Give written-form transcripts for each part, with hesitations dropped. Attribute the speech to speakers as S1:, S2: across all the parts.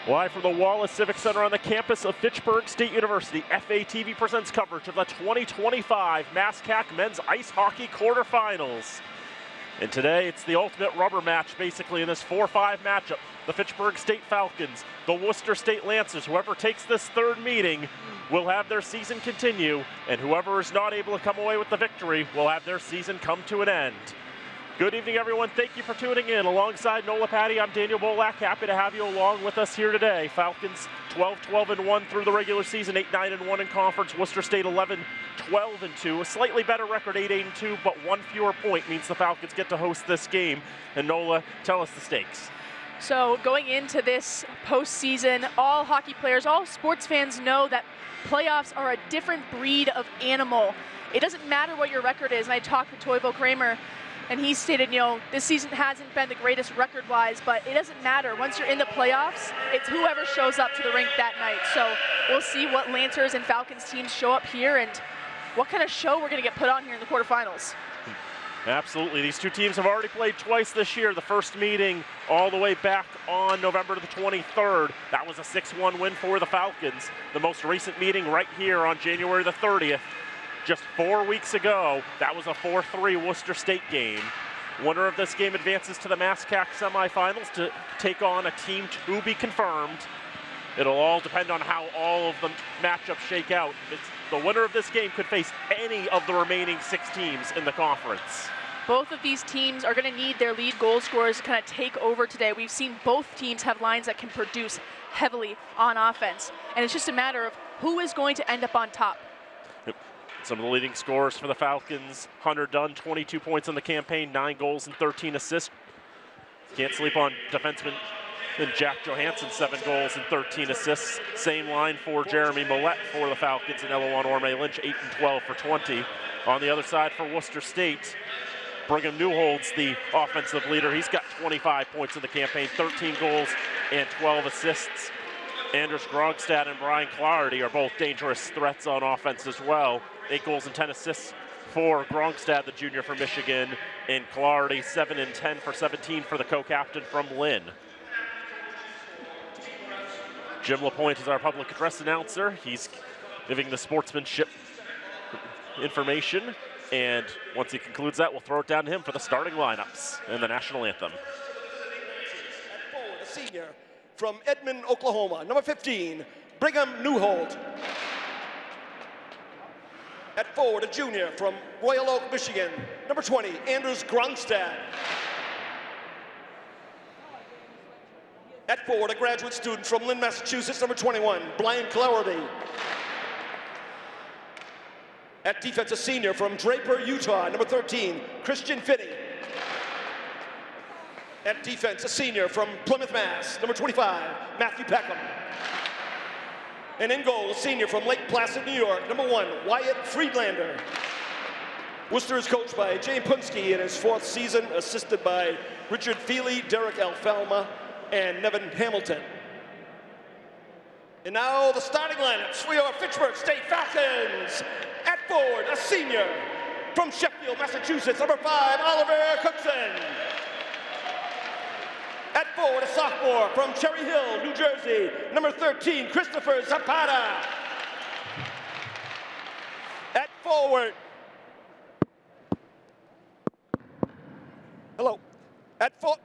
S1: Live from the Wallace Civic Center on the campus of Fitchburg State University, FATV presents coverage of the 2025 MASCAC Men's Ice Hockey Quarterfinals. And today it's the ultimate rubber match basically in this 4-5 matchup. The Fitchburg State Falcons, the Worcester State Lancers, whoever takes this third meeting will have their season continue, and whoever is not able to come away with the victory will have their season come to an end. Good evening, everyone. Thank you for tuning in. Alongside Nola Patty, I'm Daniel Bolak. Happy to have you along with us here today. Falcons 12-12-1 through the regular season, 8-9-1 in conference. Worcester State 11-12-2. A slightly better record, 8-8-2, but one fewer point means the Falcons get to host this game. And Nola, tell us the stakes.
S2: So going into this postseason, all hockey players, all sports fans know that playoffs are a different breed of animal. It doesn't matter what your record is. And I talked with Toivo Kramer, and he stated, this season hasn't been the greatest record-wise, but it doesn't matter. Once you're in the playoffs, it's whoever shows up to the rink that night. So we'll see what Lancers and Falcons teams show up here and what kind of show we're going to get put on here in the quarterfinals.
S1: Absolutely. These two teams have already played twice this year. The first meeting all the way back on November the 23rd. That was a 6-1 win for the Falcons. The most recent meeting right here on January the 30th. Just 4 weeks ago, that was a 4-3 Worcester State game. Winner of this game advances to the MASCAC semifinals to take on a team to be confirmed. It'll all depend on how all of the matchups shake out. The winner of this game could face any of the remaining 6 teams in the conference.
S2: Both of these teams are going to need their lead goal scorers to kind of take over today. We've seen both teams have lines that can produce heavily on offense. And it's just a matter of who is going to end up on top.
S1: Some of the leading scorers for the Falcons: Hunter Dunn, 22 points in the campaign, 9 goals and 13 assists. Can't sleep on defenseman and Jack Johansson, 7 goals and 13 assists. Same line for Jeremy Millette for the Falcons, and Eloan Orme-Lynch, 8 and 12 for 20. On the other side for Worcester State, Brigham Newhold's the offensive leader. He's got 25 points in the campaign, 13 goals and 12 assists. Anders Grogstad and Brian Clardy are both dangerous threats on offense as well. 8 goals and 10 assists for Grogstad, the junior from Michigan, and Clardy 7 and 10 for 17 for the co-captain from Lynn. Jim LaPointe is our public address announcer. He's giving the sportsmanship information, and once he concludes that, we'll throw it down to him for the starting lineups and the national anthem.
S3: A senior from Edmond, Oklahoma, number 15, Brigham Newhold. At forward, a junior from Royal Oak, Michigan, number 20, Anders Grogstad. At forward, a graduate student from Lynn, Massachusetts, number 21, Brian Clardy. At defense, a senior from Draper, Utah, number 13, Christian Finney. At defense, a senior from Plymouth, Mass, number 25, Matthew Peckham. And in goal, a senior from Lake Placid, New York, number 1, Wyatt Friedlander. Worcester is coached by Jay Punske in his 4th season, assisted by Richard Feely, Derek Alfalma, and Nevin Hamilton. And now the starting lineups for your Fitchburg State Falcons. At forward, a senior from Sheffield, Massachusetts, number 5, Oliver Cookson. At forward, a sophomore from Cherry Hill, New Jersey, number 13, Christopher Zapata. At forward, hello, at forward,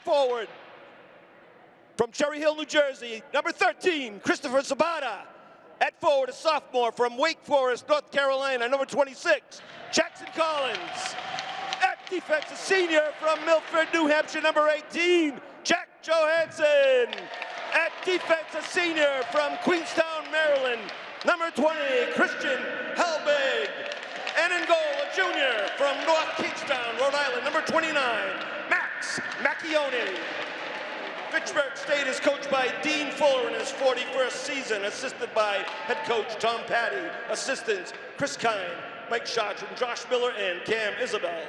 S3: forward, from Cherry Hill, New Jersey, number 13, Christopher Zapata. At forward, a sophomore from Wake Forest, North Carolina, number 26, Jackson Collins. At defense, a senior from Milford, New Hampshire, number 18, Jack Johansson. At defense, a senior from Queenstown, Maryland, number 20, Christian Helbig. And in goal, a junior from North Kingstown, Rhode Island, number 29, Max Macchione. Fitchburg State is coached by Dean Fuller in his 41st season, assisted by head coach Tom Patty, assistants Chris Kine, Mike Schott, Josh Miller, and Cam Isabel.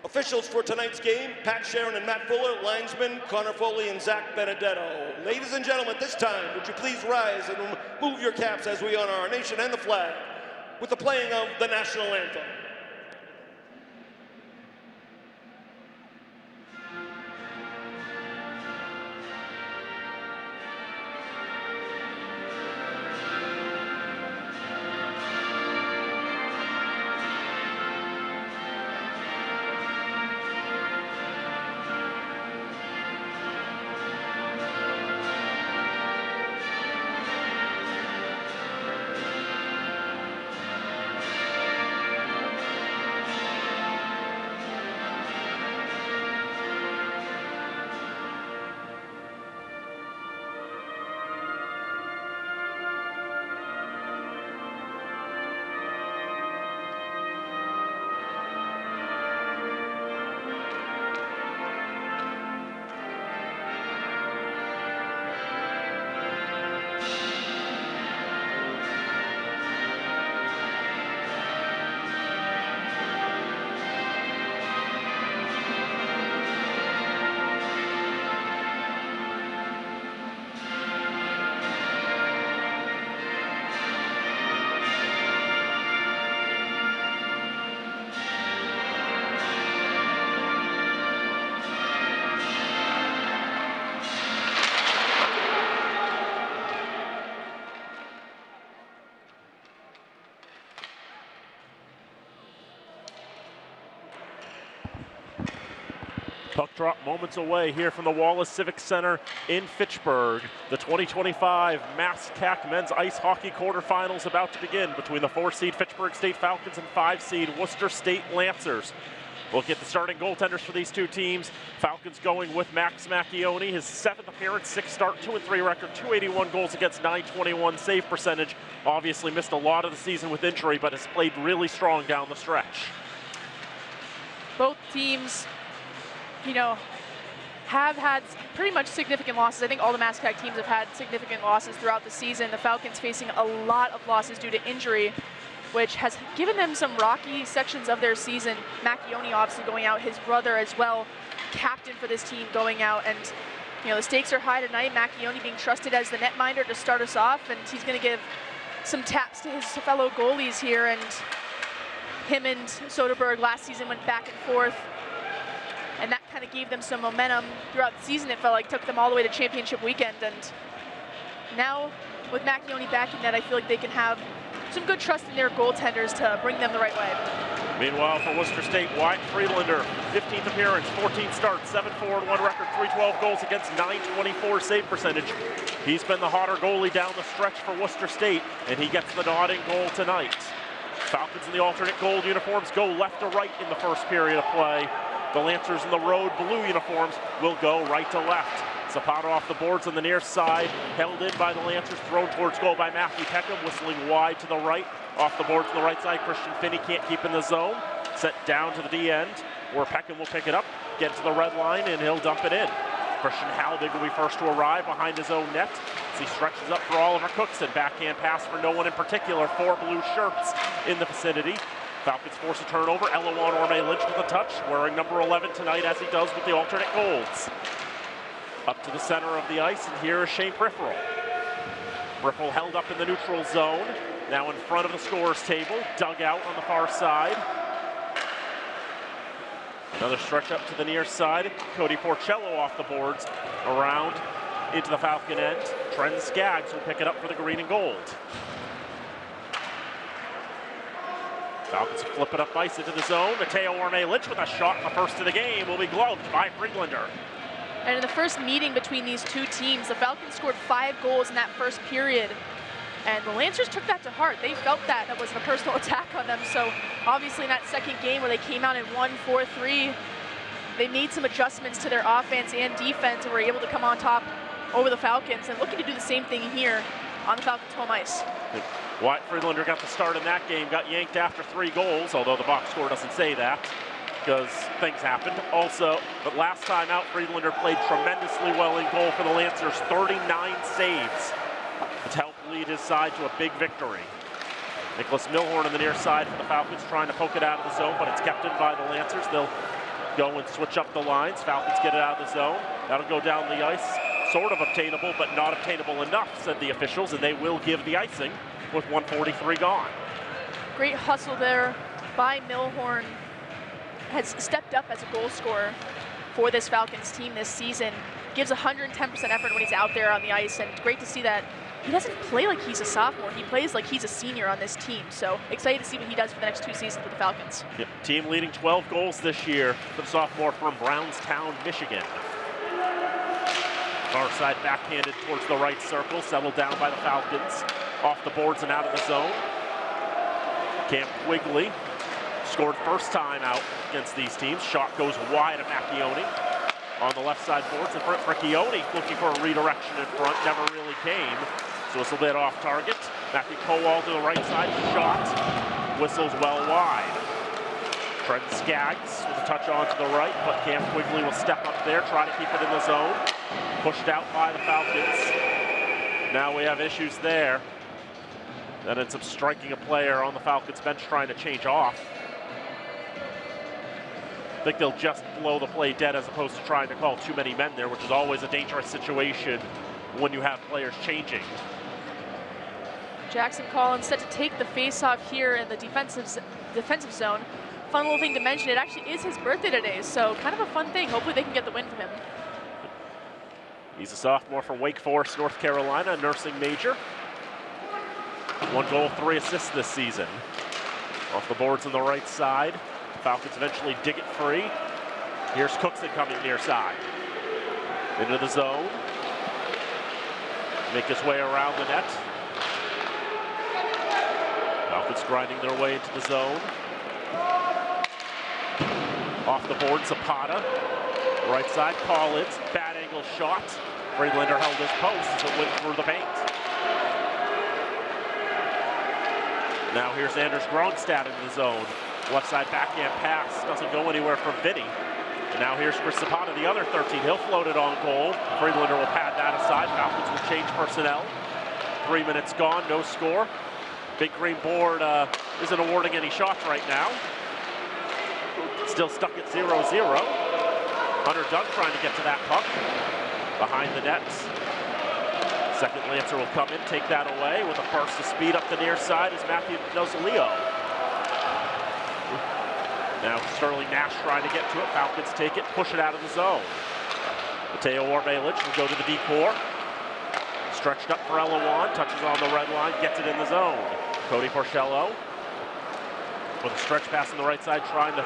S3: Officials for tonight's game, Pat Sharon and Matt Fuller. Linesmen, Connor Foley and Zach Benedetto. Ladies and gentlemen, at this time, would you please rise and move your caps as we honor our nation and the flag with the playing of the national anthem.
S1: Puck drop moments away here from the Wallace Civic Center in Fitchburg. The 2025 MASCAC men's ice hockey quarterfinals about to begin between the 4-seed Fitchburg State Falcons and 5-seed Worcester State Lancers. We'll get the starting goaltenders for these two teams. Falcons going with Max Macchione, his 7th appearance, 6 start, 2-3 record, 281 goals against, 921 save percentage. Obviously missed a lot of the season with injury, but has played really strong down the stretch.
S2: Both teams, you know, have had pretty much significant losses. I think all the MASCAC teams have had significant losses throughout the season. The Falcons facing a lot of losses due to injury, which has given them some rocky sections of their season. Macchione obviously going out, his brother as well, captain for this team going out, and you know the stakes are high tonight. Macchione being trusted as the netminder to start us off, and he's going to give some taps to his fellow goalies here. And him and Soderberg last season went back and forth, and that kind of gave them some momentum throughout the season. It felt like took them all the way to championship weekend, and now with Macchione back in net, I feel like they can have some good trust in their goaltenders to bring them the right way.
S1: Meanwhile, for Worcester State, Wyatt Friedlander, 15th appearance, 14 starts, 7-4-1 record, 312 goals against, 924 save percentage. He's been the hotter goalie down the stretch for Worcester State, and he gets the nod in goal tonight. Falcons in the alternate gold uniforms go left to right in the first period of play. The Lancers in the road blue uniforms will go right to left. Zapata off the boards on the near side, held in by the Lancers, thrown towards goal by Matthew Peckham, whistling wide to the right. Off the boards on the right side, Christian Finney can't keep in the zone. Set down to the D end, where Peckham will pick it up, get to the red line, and he'll dump it in. Christian Halbig will be first to arrive behind his own net as he stretches up for Oliver Cookson. Backhand pass for no one in particular, 4 blue shirts in the vicinity. Falcons force a turnover. Eloan Orme-Lynch with a touch, wearing number 11 tonight as he does with the alternate golds. Up to the center of the ice, and here is Shane Prifrel. Prifrel held up in the neutral zone, now in front of the scorer's table, dug out on the far side. Another stretch up to the near side. Cody Porcello off the boards, around into the Falcon end. Trent Skaggs will pick it up for the green and gold. Falcons flip it up ice into the zone. Mateo Orme-Lynch with a shot in the first of the game will be gloved by Friedlander.
S2: And in the first meeting between these two teams, the Falcons scored 5 goals in that first period. And the Lancers took that to heart. They felt that was a personal attack on them. So obviously in that second game where they came out and won 4-3, they made some adjustments to their offense and defense and were able to come on top over the Falcons, and looking to do the same thing here on the Falcons' home ice.
S1: Wyatt Friedlander got the start in that game, got yanked after 3 goals, although the box score doesn't say that, because things happened. Also, but last time out, Friedlander played tremendously well in goal for the Lancers, 39 saves to help lead his side to a big victory. Nicholas Milhorn on the near side for the Falcons, trying to poke it out of the zone, but it's kept in by the Lancers. They'll go and switch up the lines. Falcons get it out of the zone. That'll go down the ice. Sort of obtainable, but not obtainable enough, said the officials, and they will give the icing with 1:43 gone.
S2: Great hustle there by Milhorn. Has stepped up as a goal scorer for this Falcons team this season. Gives 110% effort when he's out there on the ice, and it's great to see that he doesn't play like he's a sophomore. He plays like he's a senior on this team. So excited to see what he does for the next 2 seasons with the Falcons.
S1: Yep. Team leading 12 goals this year. The sophomore from Brownstown, Michigan. Far side backhanded towards the right circle, settled down by the Falcons. Off the boards and out of the zone. Cam Quigley scored first time out against these teams. Shot goes wide of Macchione. On the left side boards, and Fricchione looking for a redirection in front, never really came. So it's a bit off target. Matthew Kowal to the right side, shot, whistles well wide. Trent Skaggs with a touch on to the right, but Cam Quigley will step up there, try to keep it in the zone. Pushed out by the Falcons. Now we have issues there. That ends up striking a player on the Falcons bench trying to change off. I think they'll just blow the play dead as opposed to trying to call too many men there, which is always a dangerous situation when you have players changing.
S2: Jackson Collins set to take the face-off here in the defensive zone. Fun little thing to mention, it actually is his birthday today, so kind of a fun thing. Hopefully they can get the win from him.
S1: He's a sophomore from Wake Forest, North Carolina, nursing major. 1 goal, 3 assists this season. Off the boards on the right side. Falcons eventually dig it free. Here's Cookson coming near side. Into the zone. Make his way around the net. Falcons grinding their way into the zone. Off the board, Zapata. Right side, Collins. Bad angle shot. Friedlander held his post as it went through the paint. Now here's Anders Gronstad in the zone. Left side backhand pass, doesn't go anywhere from Vinny. And now here's Chris Zapata, the other 13. He'll float it on goal. Friedlander will pad that aside. Falcons will change personnel. 3 minutes gone, no score. Big Green Board isn't awarding any shots right now. Still stuck at 0-0. Hunter Dunn trying to get to that puck. Behind the nets. Second Lancer will come in, take that away with a burst of speed up the near side is Matthew Nozzolio. Now Sterling Nash trying to get to it. Falcons take it, push it out of the zone. Mateo Ormelic will go to the D-core. Stretched up for Elawan, touches on the red line, gets it in the zone. Cody Porcello with a stretch pass on the right side, trying to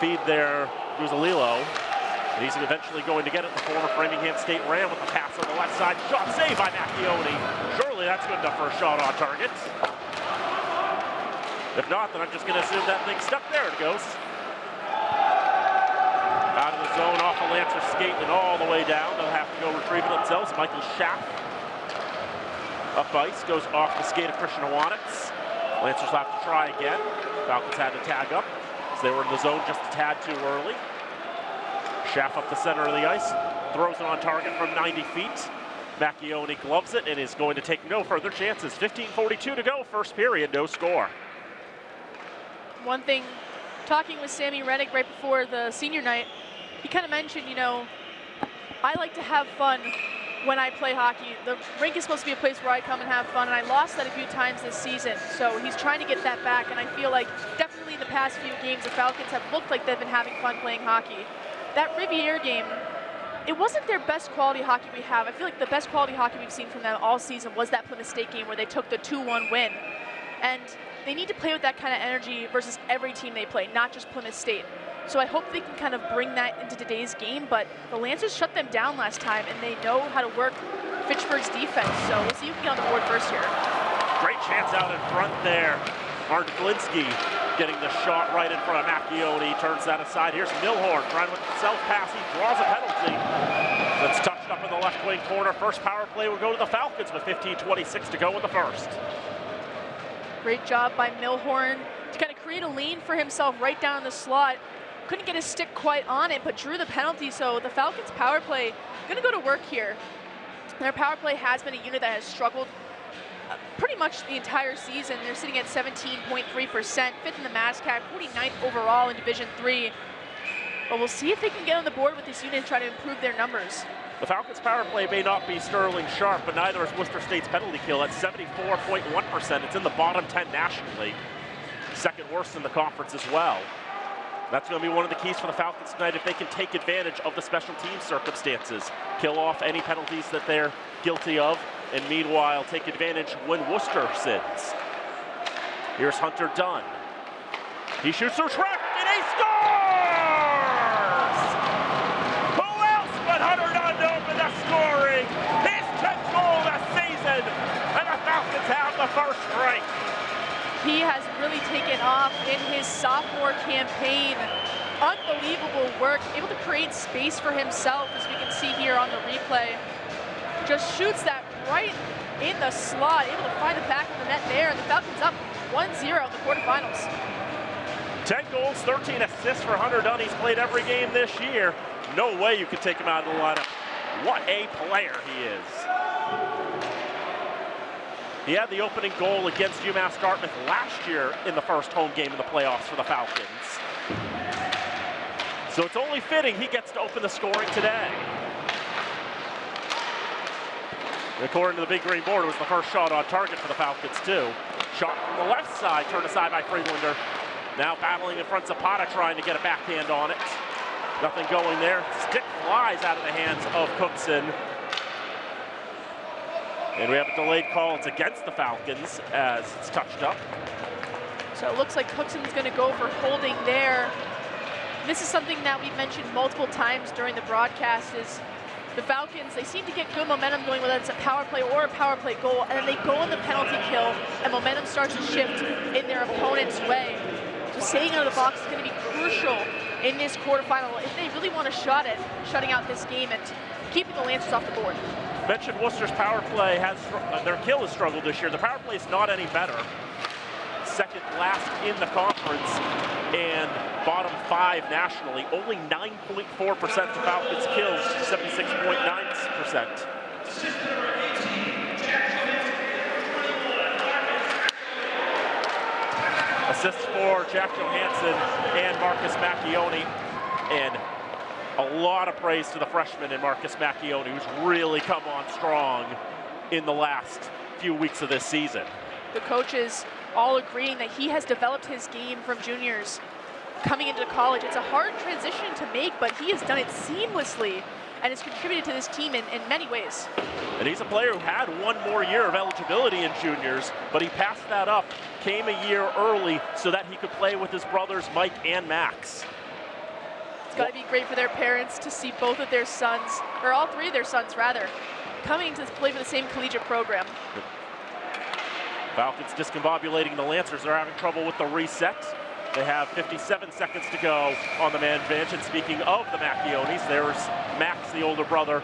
S1: feed there Guzalilo. And he's eventually going to get it. The former Framingham State Ram with the pass on the left side. Shot saved by Macchione. Surely that's good enough for a shot on target. If not, then I'm just going to assume that thing's stuck. There it goes. Out of the zone, off the Lancer skate and all the way down. They'll have to go retrieve it themselves. Michael Schaff up ice, goes off the skate of Christian Iwanitz. Lancers have to try again. Falcons had to tag up, as they were in the zone just a tad too early. Schaff up the center of the ice, throws it on target from 90 feet. Macchione gloves it and is going to take no further chances. 15:42 to go, first period, no score.
S2: One thing, talking with Sammy Rennick right before the senior night, he kind of mentioned, you know, I like to have fun when I play hockey. The rink is supposed to be a place where I come and have fun, and I lost that a few times this season. So he's trying to get that back, and I feel like definitely in the past few games, the Falcons have looked like they've been having fun playing hockey. That Riviere game, it wasn't their best quality hockey we have. I feel like the best quality hockey we've seen from them all season was that Plymouth State game where they took the 2-1 win. And they need to play with that kind of energy versus every team they play, not just Plymouth State. So I hope they can kind of bring that into today's game, but the Lancers shut them down last time, and they know how to work Fitchburg's defense. So we'll see who can get on the board first here.
S1: Great chance out in front there. Martin Glinsky getting the shot right in front of Macchione. Turns that aside. Here's Milhorn trying with the self-pass. He draws a penalty. That's touched up in the left wing corner. First power play will go to the Falcons with 15:26 to go in the first.
S2: Great job by Milhorn to kind of create a lane for himself right down in the slot. Couldn't get his stick quite on it, but drew the penalty. So the Falcons power play gonna go to work here. Their power play has been a unit that has struggled pretty much the entire season. They're sitting at 17.3%, fifth in the MASCAC, 49th overall in Division III. But we'll see if they can get on the board with this unit and try to improve their numbers.
S1: The Falcons' power play may not be sterling sharp, but neither is Worcester State's penalty kill at 74.1%. It's in the bottom 10 nationally. Second worst in the conference as well. That's going to be one of the keys for the Falcons tonight if they can take advantage of the special team circumstances. Kill off any penalties that they're guilty of, and meanwhile take advantage when Worcester sins. Here's Hunter Dunn. He shoots through traffic and he scores! Who else but Hunter Dunn to open the scoring? His 10th goal this season, and the Falcons have the first strike.
S2: He has really taken off in his sophomore campaign. Unbelievable work, able to create space for himself, as we can see here on the replay. Just shoots that right in the slot, able to find the back of the net there. The Falcons up 1-0 in the quarterfinals.
S1: 10 goals, 13 assists for Hunter Dunn. He's played every game this year. No way you could take him out of the lineup. What a player he is. He had the opening goal against UMass Dartmouth last year in the first home game in the playoffs for the Falcons. So it's only fitting he gets to open the scoring today. According to the big green board, it was the first shot on target for the Falcons too. Shot from the left side, turned aside by Friedlander. Now battling in front of Zapata, trying to get a backhand on it. Nothing going there. Stick flies out of the hands of Cookson. And we have a delayed call. It's against the Falcons as it's touched up.
S2: So it looks like Cookson's going to go for holding there. This is something that we've mentioned multiple times during the broadcast is the Falcons, they seem to get good momentum going, whether it's a power play or a power play goal, and then they go in the penalty kill, and momentum starts to shift in their opponent's way. So staying out of the box is going to be crucial in this quarterfinal if they really want a shot at shutting out this game and keeping the Lancers off the board.
S1: Mentioned Worcester's power play their kill has struggled this year. The power play is not any better. Second last in the conference and bottom 5 nationally. Only 9.4% of Falcons kills, 76.9%. Assists for Jack Johansson and Marcus Macchione, and a lot of praise to the freshman in Marcus Macchione, who's really come on strong in the last few weeks of this season.
S2: The coaches all agreeing that he has developed his game from juniors coming into college. It's a hard transition to make, but he has done it seamlessly and has contributed to this team in many ways.
S1: And he's a player who had one more year of eligibility in juniors, but he passed that up, came a year early so that he could play with his brothers Mike and Max.
S2: It's got to be great for their parents to see both of their sons, or all three of their sons rather, coming to play for the same collegiate program.
S1: Falcons discombobulating the Lancers. They're having trouble with the reset. They have 57 seconds to go on the man bench. And speaking of the Macchiones, there's Max, the older brother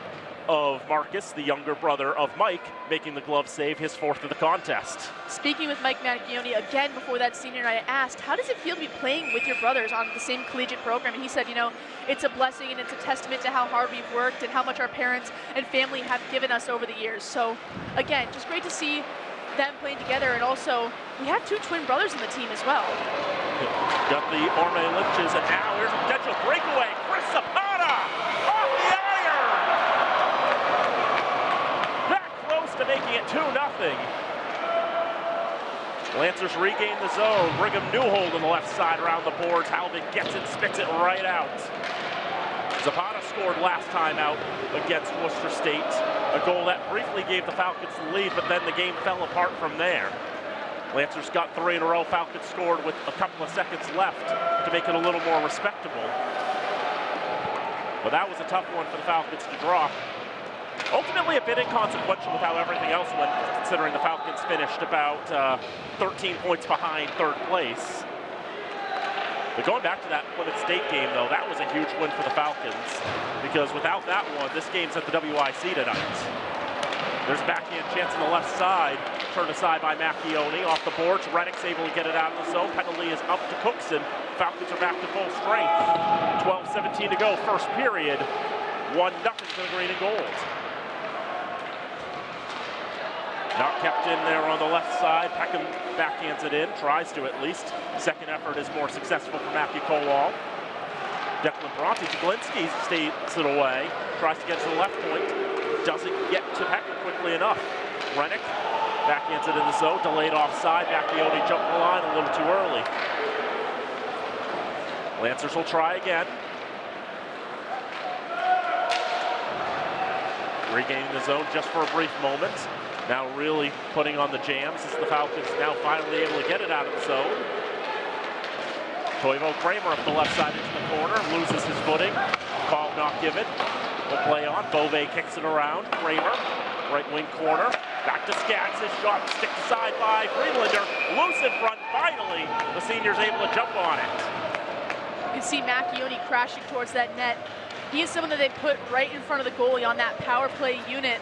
S1: of Marcus, the younger brother of Mike, making the glove save, his 4th of the contest.
S2: Speaking with Mike Macchione again before that senior night, I asked, how does it feel to be playing with your brothers on the same collegiate program? And he said, you know, it's a blessing and it's a testament to how hard we've worked and how much our parents and family have given us over the years. So again, just great to see them playing together, and also we have 2 twin brothers in the team as well.
S1: Got the Orme Lynches, and now here's a potential breakaway. Chris Zapata off the iron! That close to making it 2-0. Lancers regain the zone. Brigham Newhold on the left side around the boards. Halvin gets it, spits it right out. Zapata scored last time out against Worcester State. A goal that briefly gave the Falcons the lead, but then the game fell apart from there. Lancers got 3 in a row. Falcons scored with a couple of seconds left to make it a little more respectable. But that was a tough one for the Falcons to draw. Ultimately a bit inconsequential with how everything else went, considering the Falcons finished about 13 points behind 3rd place. But going back to that Plymouth State game, though, that was a huge win for the Falcons, because without that one, this game's at the WIC tonight. There's a backhand chance on the left side, turned aside by Macchione. Off the boards, Reddick's able to get it out of the zone. Penalty is up to Cookson. Falcons are back to full strength. 12:17 to go, first period. 1-0 to the green and gold. Not kept in there on the left side. Peckham backhands it in, tries to at least. Second effort is more successful for Matthew Kolal. Declan Bronte. Jaglinski stays it away. Tries to get to the left point. Doesn't get to Hecker quickly enough. Rennick backhands it in the zone. Delayed offside. Macchione jumped the line a little too early. Lancers will try again. Regaining the zone just for a brief moment. Now really putting on the jams as the Falcons now finally able to get it out of the zone. Toivo Kramer up the left side into the corner, loses his footing. Call not given. Will play on. Bove kicks it around. Kramer, right wing corner. Back to Skaggs. His shot sticked aside by Friedlander. Loose in front. Finally, the senior's able to jump on it.
S2: You can see Macchione crashing towards that net. He is someone that they put right in front of the goalie on that power play unit.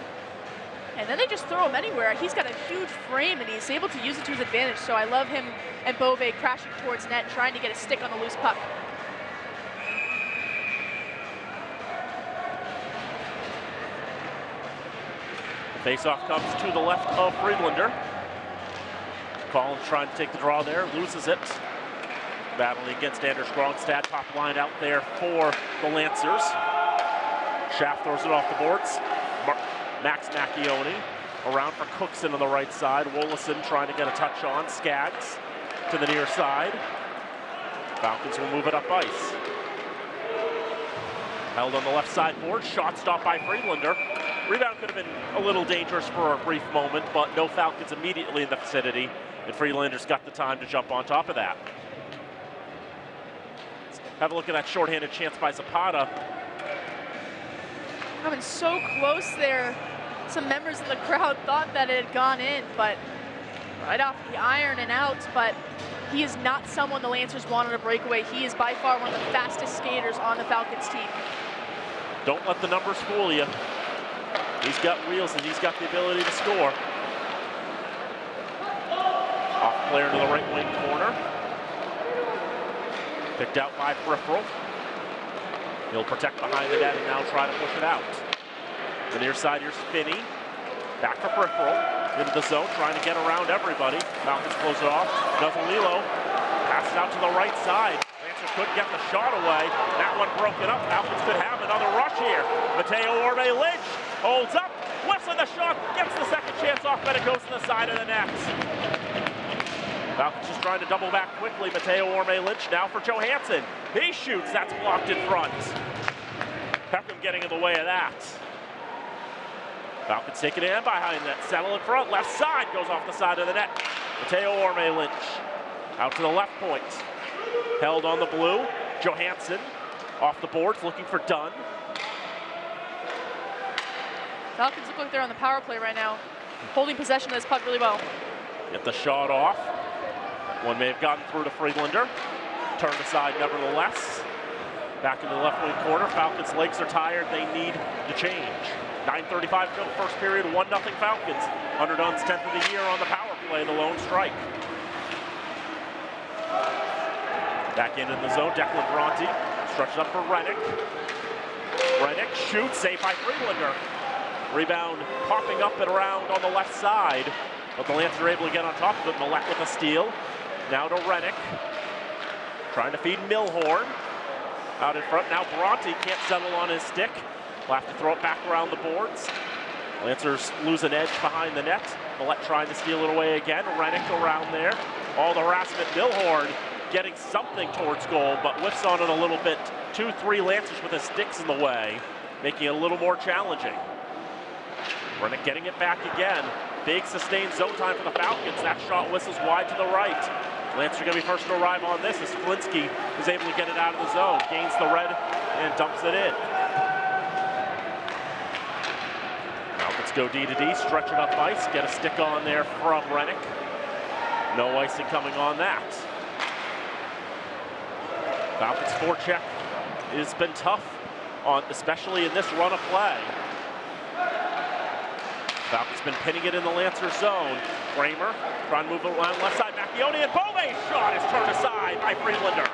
S2: And then they just throw him anywhere. He's got a huge frame and he's able to use it to his advantage. So I love him and Bove crashing towards net, trying to get a stick on the loose puck.
S1: Faceoff comes to the left of Friedlander. Collins trying to take the draw there, loses it. Battling against Anders Grongstad, top line out there for the Lancers. Schaff throws it off the boards. Max Macchione around for Cookson on the right side. Wolleson trying to get a touch on. Skaggs to the near side. Falcons will move it up ice. Held on the left side board. Shot stopped by Friedlander. Rebound could have been a little dangerous for a brief moment, but no Falcons immediately in the vicinity. And Friedlander's got the time to jump on top of that. Have a look at that shorthanded chance by Zapata.
S2: Coming so close there. Some members of the crowd thought that it had gone in, but right off the iron and out. But he is not someone the Lancers wanted to break away. He is by far one of the fastest skaters on the Falcons team.
S1: Don't let the numbers fool you. He's got wheels and he's got the ability to score. Off player to the right wing corner. Picked out by peripheral. He'll protect behind the net and now try to push it out. The near side, here's Finney. Back for peripheral. Into the zone, trying to get around everybody. Falcons close it off. Nuzzolillo passes out to the right side. Lancers couldn't get the shot away. That one broken up. Falcons could have another rush here. Mateo Orbe-Lynch holds up. Whistling the shot. Gets the second chance off, but it goes to the side of the net. Falcons just trying to double back quickly. Mateo Orbe-Lynch now for Johansson. He shoots. That's blocked in front. Peckham getting in the way of that. Falcons take it in behind that. Settle in front. Left side goes off the side of the net. Mateo Orbe-Lynch out to the left point. Held on the blue. Johansson off the boards looking for Dunn.
S2: Falcons look like they're on the power play right now, holding possession of this puck really well.
S1: Get the shot off. One may have gotten through to Friedlander. Turned aside nevertheless. Back in the left wing corner. Falcons' legs are tired. They need to change. 9:35 to go first period. 1-0 Falcons. Hunter Dunn's 10th of the year on the power play, the lone strike. Back in the zone. Declan Bronte stretches up for Rennick. Rennick shoots. Saved by Friedlander. Rebound popping up and around on the left side. But the Lancers are able to get on top of it. Millette with a steal. Now to Rennick. Trying to feed Milhorn. Out in front. Now Bronte can't settle on his stick. Will have to throw it back around the boards. Lancers lose an edge behind the net. Millette trying to steal it away again. Rennick around there. All the harassment. Milhorn getting something towards goal, but whiffs on it a little bit. 2-3 Lancers with his sticks in the way, making it a little more challenging. Rennick getting it back again. Big sustained zone time for the Falcons. That shot whistles wide to the right. Lancers are going to be first to arrive on this as Flinski is able to get it out of the zone. Gains the red and dumps it in. Falcons go D to D, stretch it up ice, get a stick on there from Rennick. No icing coming on that. Falcons forecheck has been tough, especially in this run of play. Falcons been pinning it in the Lancers zone. Kramer trying to move it around left side. Macchione and Bove's shot is turned aside by Friedlander.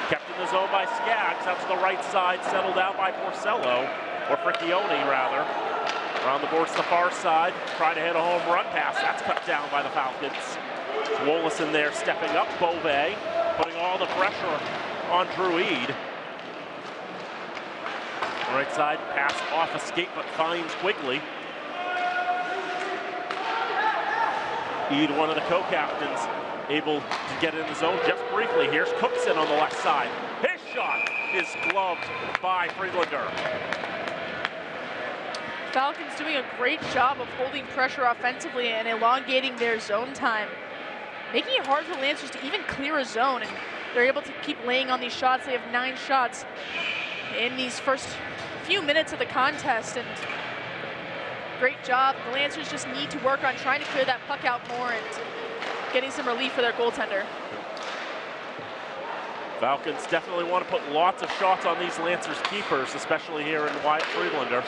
S1: Kept in the zone by Skaggs. Out to the right side, settled out by Porcello, or Fricchione rather. Around the boards to the far side, trying to hit a home run pass. That's cut down by the Falcons. Wolleson there stepping up. Bove putting all the pressure on Druid. Right side pass off escape, but finds Quigley. Eid, one of the co-captains, able to get in the zone just briefly. Here's Cookson on the left side. His shot is gloved by Friedlander.
S2: Falcons doing a great job of holding pressure offensively and elongating their zone time, making it hard for Lancers to even clear a zone, and they're able to keep laying on these shots. They have 9 shots in these first few minutes of the contest, and great job. The Lancers just need to work on trying to clear that puck out more and getting some relief for their goaltender.
S1: Falcons definitely want to put lots of shots on these Lancers keepers, especially here in Wyatt Friedlander.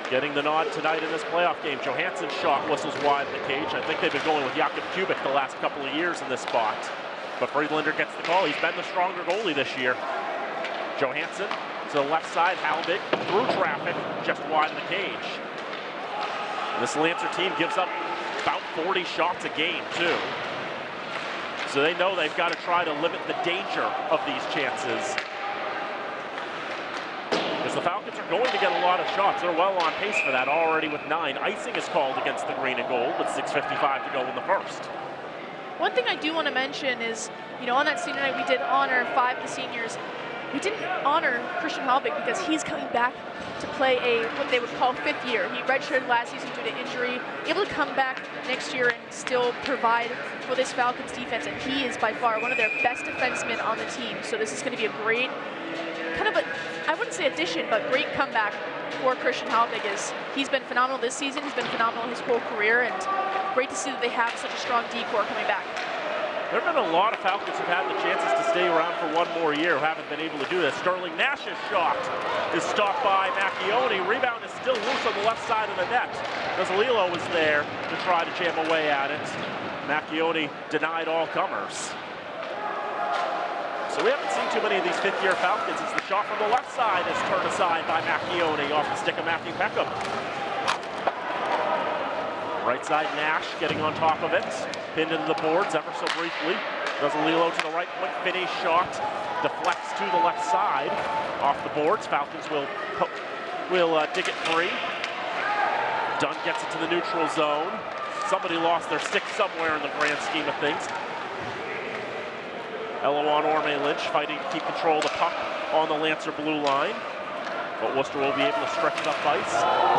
S1: Getting the nod tonight in this playoff game. Johansson's shot whistles wide of the cage. I think they've been going with Jakob Kubik the last couple of years in this spot. But Friedlander gets the call. He's been the stronger goalie this year. Johansson to the left side, Halbig through traffic, just wide of the cage. This Lancer team gives up about 40 shots a game, too. So they know they've got to try to limit the danger of these chances. Because the Falcons are going to get a lot of shots. They're well on pace for that already with 9. Icing is called against the green and gold with 6:55 to go in the first.
S2: One thing I do want to mention is, you know, on that senior night we did honor 5 of the seniors. We didn't honor Christian Halbig because he's coming back to play what they would call 5th year. He redshirted last season due to injury, able to come back next year and still provide for this Falcons defense, and he is by far one of their best defensemen on the team. So this is going to be a great, kind of a, I wouldn't say addition, but great comeback for Christian Halbig. He's been phenomenal this season, he's been phenomenal his whole career, and great to see that they have such a strong D-core coming back.
S1: There have been a lot of Falcons who've had the chances to stay around for one more year who haven't been able to do this. Sterling Nash's shot is stopped by Macchione. Rebound is still loose on the left side of the net. Gazzalillo was there to try to jam away at it. Macchione denied all comers. So we haven't seen too many of these 5th-year Falcons as the shot from the left side is turned aside by Macchione off the stick of Matthew Peckham. Right side Nash getting on top of it. Pinned into the boards ever so briefly. Gazzalillo to the right point, finish shot. Deflects to the left side. Off the boards, Falcons will dig it free. Dunn gets it to the neutral zone. Somebody lost their stick somewhere in the grand scheme of things. Eloan Orme-Lynch fighting to keep control of the puck on the Lancer blue line. But Worcester will be able to stretch it up ice.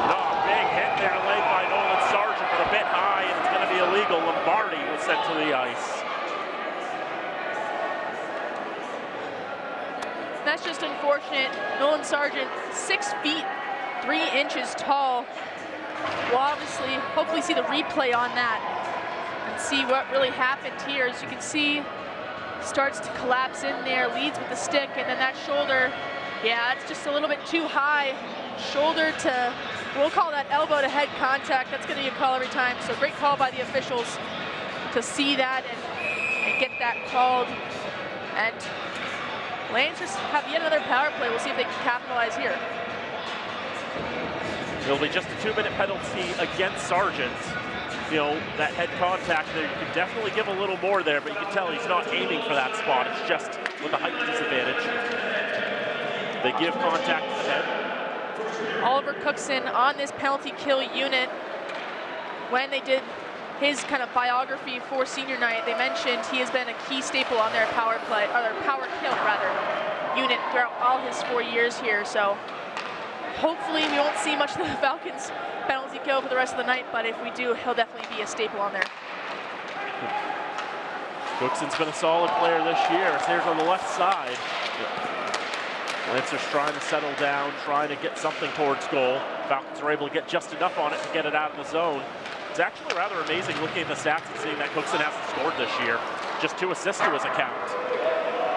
S1: No, big hit there laid by Nolan Sargent, but a bit high, and it's going to be illegal. Lombardi was sent to the ice.
S2: That's just unfortunate. Nolan Sargent, 6 feet, 3 inches tall. We'll obviously, hopefully see the replay on that and see what really happened here. As you can see, starts to collapse in there, leads with the stick, and then that shoulder, yeah, it's just a little bit too high. Shoulder to, we'll call that elbow to head contact. That's going to be a call every time. So great call by the officials to see that and get that called. And Lancers have yet another power play. We'll see if they can capitalize here.
S1: It'll be just a 2-minute penalty against Sargent. You know, that head contact there, you can definitely give a little more there, but you can tell he's not aiming for that spot. It's just with a height disadvantage. They give contact to the head.
S2: Oliver Cookson on this penalty kill unit. When they did his kind of biography for senior night, they mentioned he has been a key staple on their power play, or their power kill rather, unit throughout all his 4 years here. So hopefully we won't see much of the Falcons penalty kill for the rest of the night, but if we do, he'll definitely be a staple on there.
S1: Cookson's been a solid player this year. Here's on the left side. Lancers trying to settle down, trying to get something towards goal. Falcons are able to get just enough on it to get it out of the zone. It's actually rather amazing looking at the stats and seeing that Cookson hasn't scored this year. Just 2 assists to his account.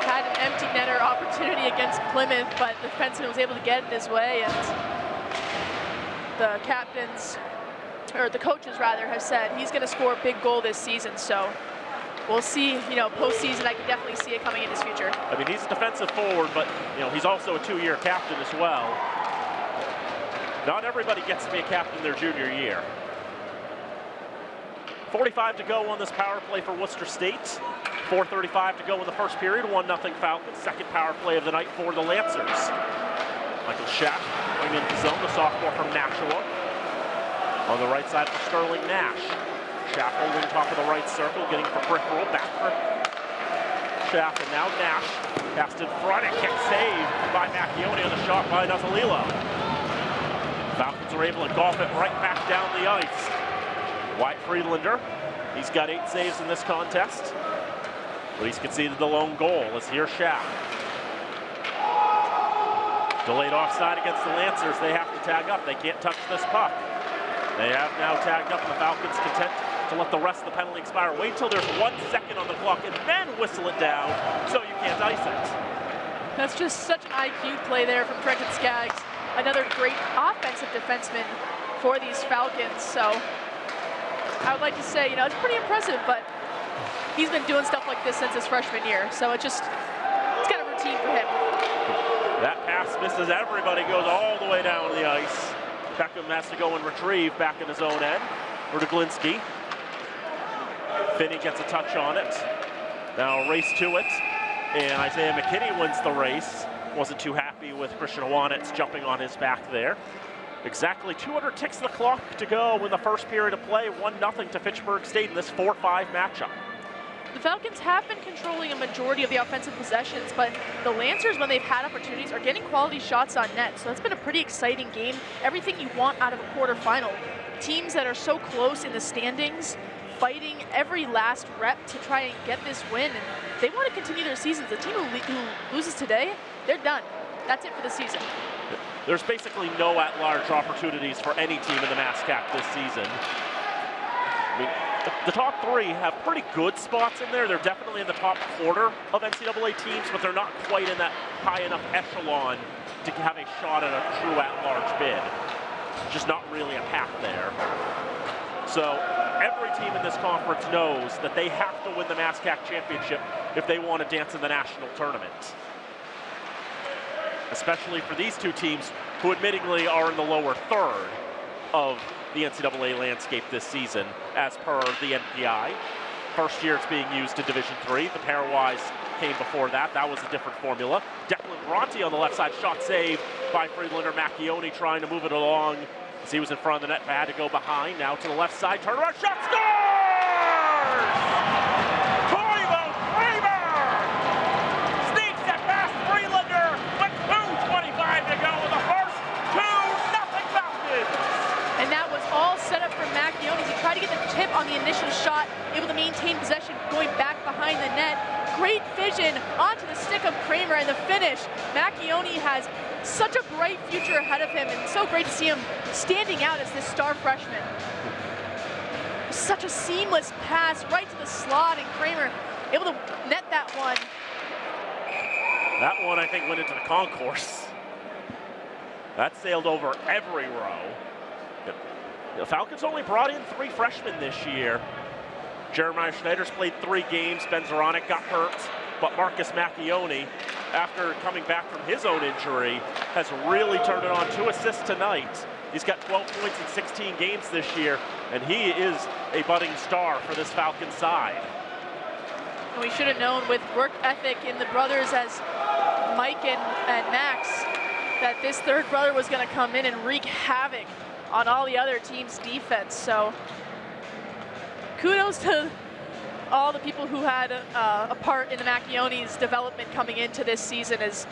S2: Had an empty netter opportunity against Plymouth, but the defenseman was able to get it his way, and the captains, or the coaches rather, have said he's going to score a big goal this season. So we'll see, you know, postseason, I can definitely see it coming in his future.
S1: I mean, he's a defensive forward, but, you know, he's also a 2-year captain as well. Not everybody gets to be a captain their junior year. 45 to go on this power play for Worcester State. 4:35 to go in the first period. 1-0 Falcons. Second power play of the night for the Lancers. Michael Schaff going into the zone, the sophomore from Nashua. On the right side for Sterling Nash. Schaff holding top of the right circle, getting for peripheral, back for Schaff, and now Nash. Passed in front and kick saved by Macchione on the shot by Nazalilo. Falcons are able to golf it right back down the ice. Wyatt Friedlander, he's got 8 saves in this contest. But he's conceded the lone goal as here's Schaff. Delayed offside against the Lancers. They have to tag up. They can't touch this puck. They have now tagged up, and the Falcons content to let the rest of the penalty expire. Wait until there's 1 second on the clock and then whistle it down so you can't ice it.
S2: That's just such an IQ play there from Trenton Skaggs. Another great offensive defenseman for these Falcons. So I would like to say, it's pretty impressive, but he's been doing stuff like this since his freshman year. So it's kind of routine for him.
S1: That pass misses everybody, goes all the way down the ice. Beckham has to go and retrieve back in his own end. Rudeglinski. Finney gets a touch on it. Now a race to it. And Isaiah McKinney wins the race. Wasn't too happy with Christian Iwanitz jumping on his back there. Exactly 200 ticks the clock to go in the first period of play. 1-0 to Fitchburg State in this 4-5 matchup.
S2: The Falcons have been controlling a majority of the offensive possessions, but the Lancers, when they've had opportunities, are getting quality shots on net. So it's been a pretty exciting game. Everything you want out of a quarterfinal. Teams that are so close in the standings, fighting every last rep to try and get this win, and they want to continue their seasons. The team who loses today, they're done. That's it for the season.
S1: There's basically no at-large opportunities for any team in the MASCAC this season. I mean, the top 3 have pretty good spots in there. They're definitely in the top quarter of NCAA teams, but they're not quite in that high enough echelon to have a shot at a true at-large bid. Just not really a path there. So every team in this conference knows that they have to win the MASCAC championship if they want to dance in the national tournament. Especially for these two teams who admittingly are in the lower third of the NCAA landscape this season, as per the NPI. First year it's being used in Division III. The pairwise came before that. That was a different formula. Declan Bronte on the left side, shot saved by Friedlander. Macchione trying to move it along as he was in front of the net, but had to go behind. Now to the left side, turn around, shot, scores! Toivo Kramer sneaks it past Friedlander with 2:25 to go in the first. 2-0 Falcons.
S2: And that was all set up for Macchione. He tried to get the tip on the initial shot, able to maintain possession, going back behind the net. Great vision onto the stick of Kramer, and the finish. Macchione has such a bright future ahead of him, and so great to see him standing out as this star freshman. Such a seamless pass right to the slot, and Kramer able to net that one.
S1: That one, I think, went into the concourse. That sailed over every row. The Falcons only brought in 3 freshmen this year. Jeremiah Schneider's played 3 games. Ben Zoronic got hurt, but Marcus Macchione, after coming back from his own injury, has really turned it on. 2 assists tonight. He's got 12 points in 16 games this year, and he is a budding star for this Falcons side.
S2: And we should have known with work ethic in the brothers as Mike and Max that this third brother was going to come in and wreak havoc on all the other team's defense. So kudos to all the people who had a part in the Macchione's development coming into this season. As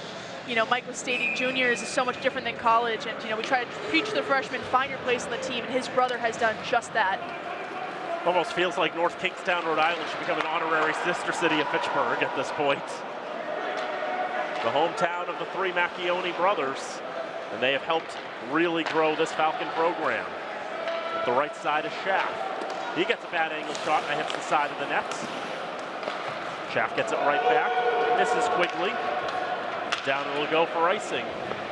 S2: Mike was stating, juniors is so much different than college, and we try to preach to the freshmen, find your place in the team, and his brother has done just that.
S1: Almost feels like North Kingstown, Rhode Island should become an honorary sister city of Fitchburg at this point. The hometown of the 3 Macchione brothers, and they have helped really grow this Falcon program. At the right side is Schaff. He gets a bad angle shot and hits the side of the net. Schaff gets it right back, misses quickly. Down it'll go for icing.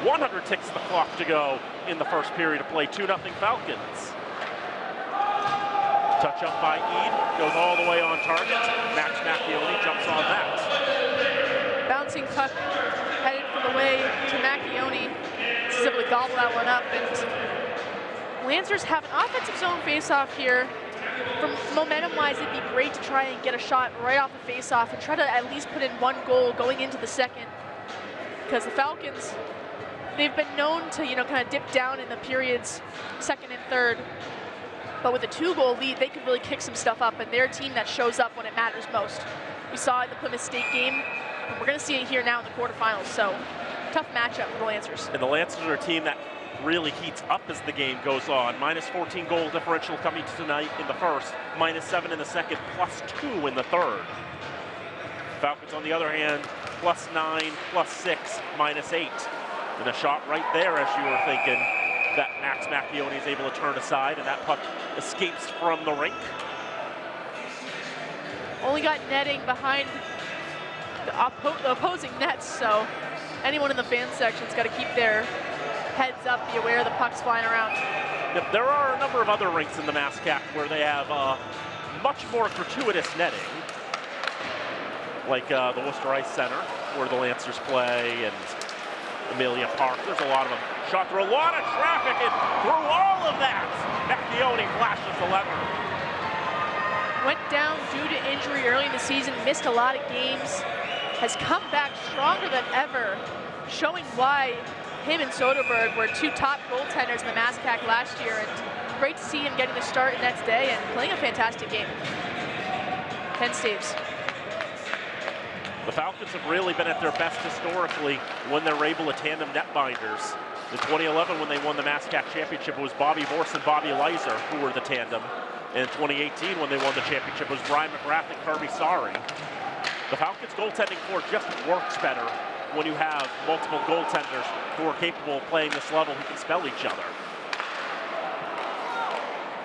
S1: 100 ticks the clock to go in the first period of play. 2-0 Falcons. Touch up by Eade, goes all the way on target. Max Macchione jumps on that.
S2: Bouncing puck headed for the way to Macchione. He's able to gobble that one up. And Lancers have an offensive zone faceoff here. from momentum-wise, it'd be great to try and get a shot right off the face-off and try to at least put in 1 goal going into the second. Because the Falcons, they've been known to, kind of dip down in the periods, second and third. But with a 2-goal lead, they could really kick some stuff up, and they're a team that shows up when it matters most. We saw it in the Plymouth State game, and we're going to see it here now in the quarterfinals. So, tough matchup for the Lancers.
S1: And the Lancers are a team that really heats up as the game goes on. Minus 14 goal differential coming tonight in the first, minus 7 in the second, plus 2 in the third. Falcons, on the other hand, plus 9, plus 6, minus 8. And a shot right there, as you were thinking, that Max Macchione is able to turn aside, and that puck escapes from the rink.
S2: Only got netting behind the opposing nets, so anyone in the fan section's got to keep their heads up, be aware of the pucks flying around.
S1: Yep, there are a number of other rinks in the MASCAC where they have much more gratuitous netting, like the Worcester Ice Center, where the Lancers play, and Amelia Park. There's a lot of them. Shot through a lot of traffic, and through all of that, Macchione flashes the lever.
S2: Went down due to injury early in the season, missed a lot of games, has come back stronger than ever, showing why him and Soderberg were 2 top goaltenders in the MASCAC last year, and great to see him getting the start in Nets Day and playing a fantastic game. 10 saves.
S1: The Falcons have really been at their best historically when they're able to tandem netbinders. In 2011, when they won the MASCAC championship, it was Bobby Vorse and Bobby Leiser who were the tandem. And in 2018, when they won the championship, it was Brian McGrath and Kirby Sari. The Falcons' goaltending core just works better when you have multiple goaltenders who are capable of playing this level, who can spell each other.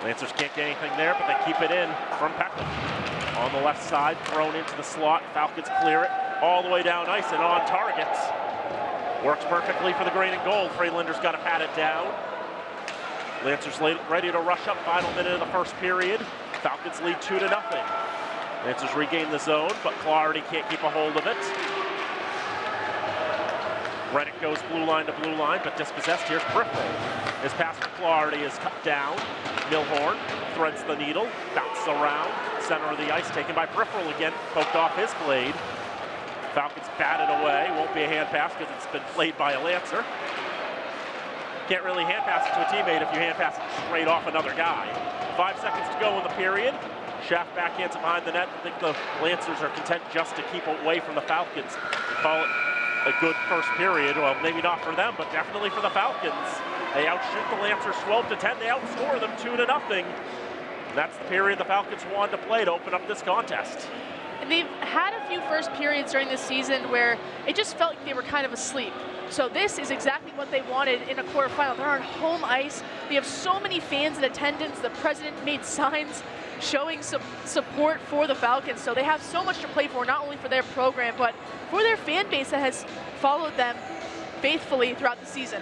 S1: Lancers can't get anything there, but they keep it in from Peckham. On the left side, thrown into the slot. Falcons clear it all the way down ice and on target. Works perfectly for the green and gold. Freelander's got to pat it down. Lancers ready to rush up, final minute of the first period. Falcons lead 2-0. Lancers regain the zone, but Clardy can't keep a hold of it. Reddick goes blue line to blue line, but dispossessed. Here's Briffle. His pass to Clardy is cut down. Milhorn threads the needle, bounces around. Center of the ice taken by Briffle again, poked off his blade. Falcons batted away. Won't be a hand pass because it's been played by a Lancer. Can't really hand pass it to a teammate if you hand pass it straight off another guy. 5 seconds to go in the period. Schaff backhands it behind the net. I think the Lancers are content just to keep away from the Falcons. Call it a good first period. Well, maybe not for them, but definitely for the Falcons. They outshoot the Lancers 12-10. They outscore them 2-0. That's the period the Falcons wanted to play to open up this contest.
S2: And they've had a few first periods during this season where it just felt like they were kind of asleep. So this is exactly what they wanted in a quarterfinal. They're on home ice. They have so many fans in attendance. The president made signs showing some support for the Falcons. So they have so much to play for, not only for their program, but for their fan base that has followed them faithfully throughout the season.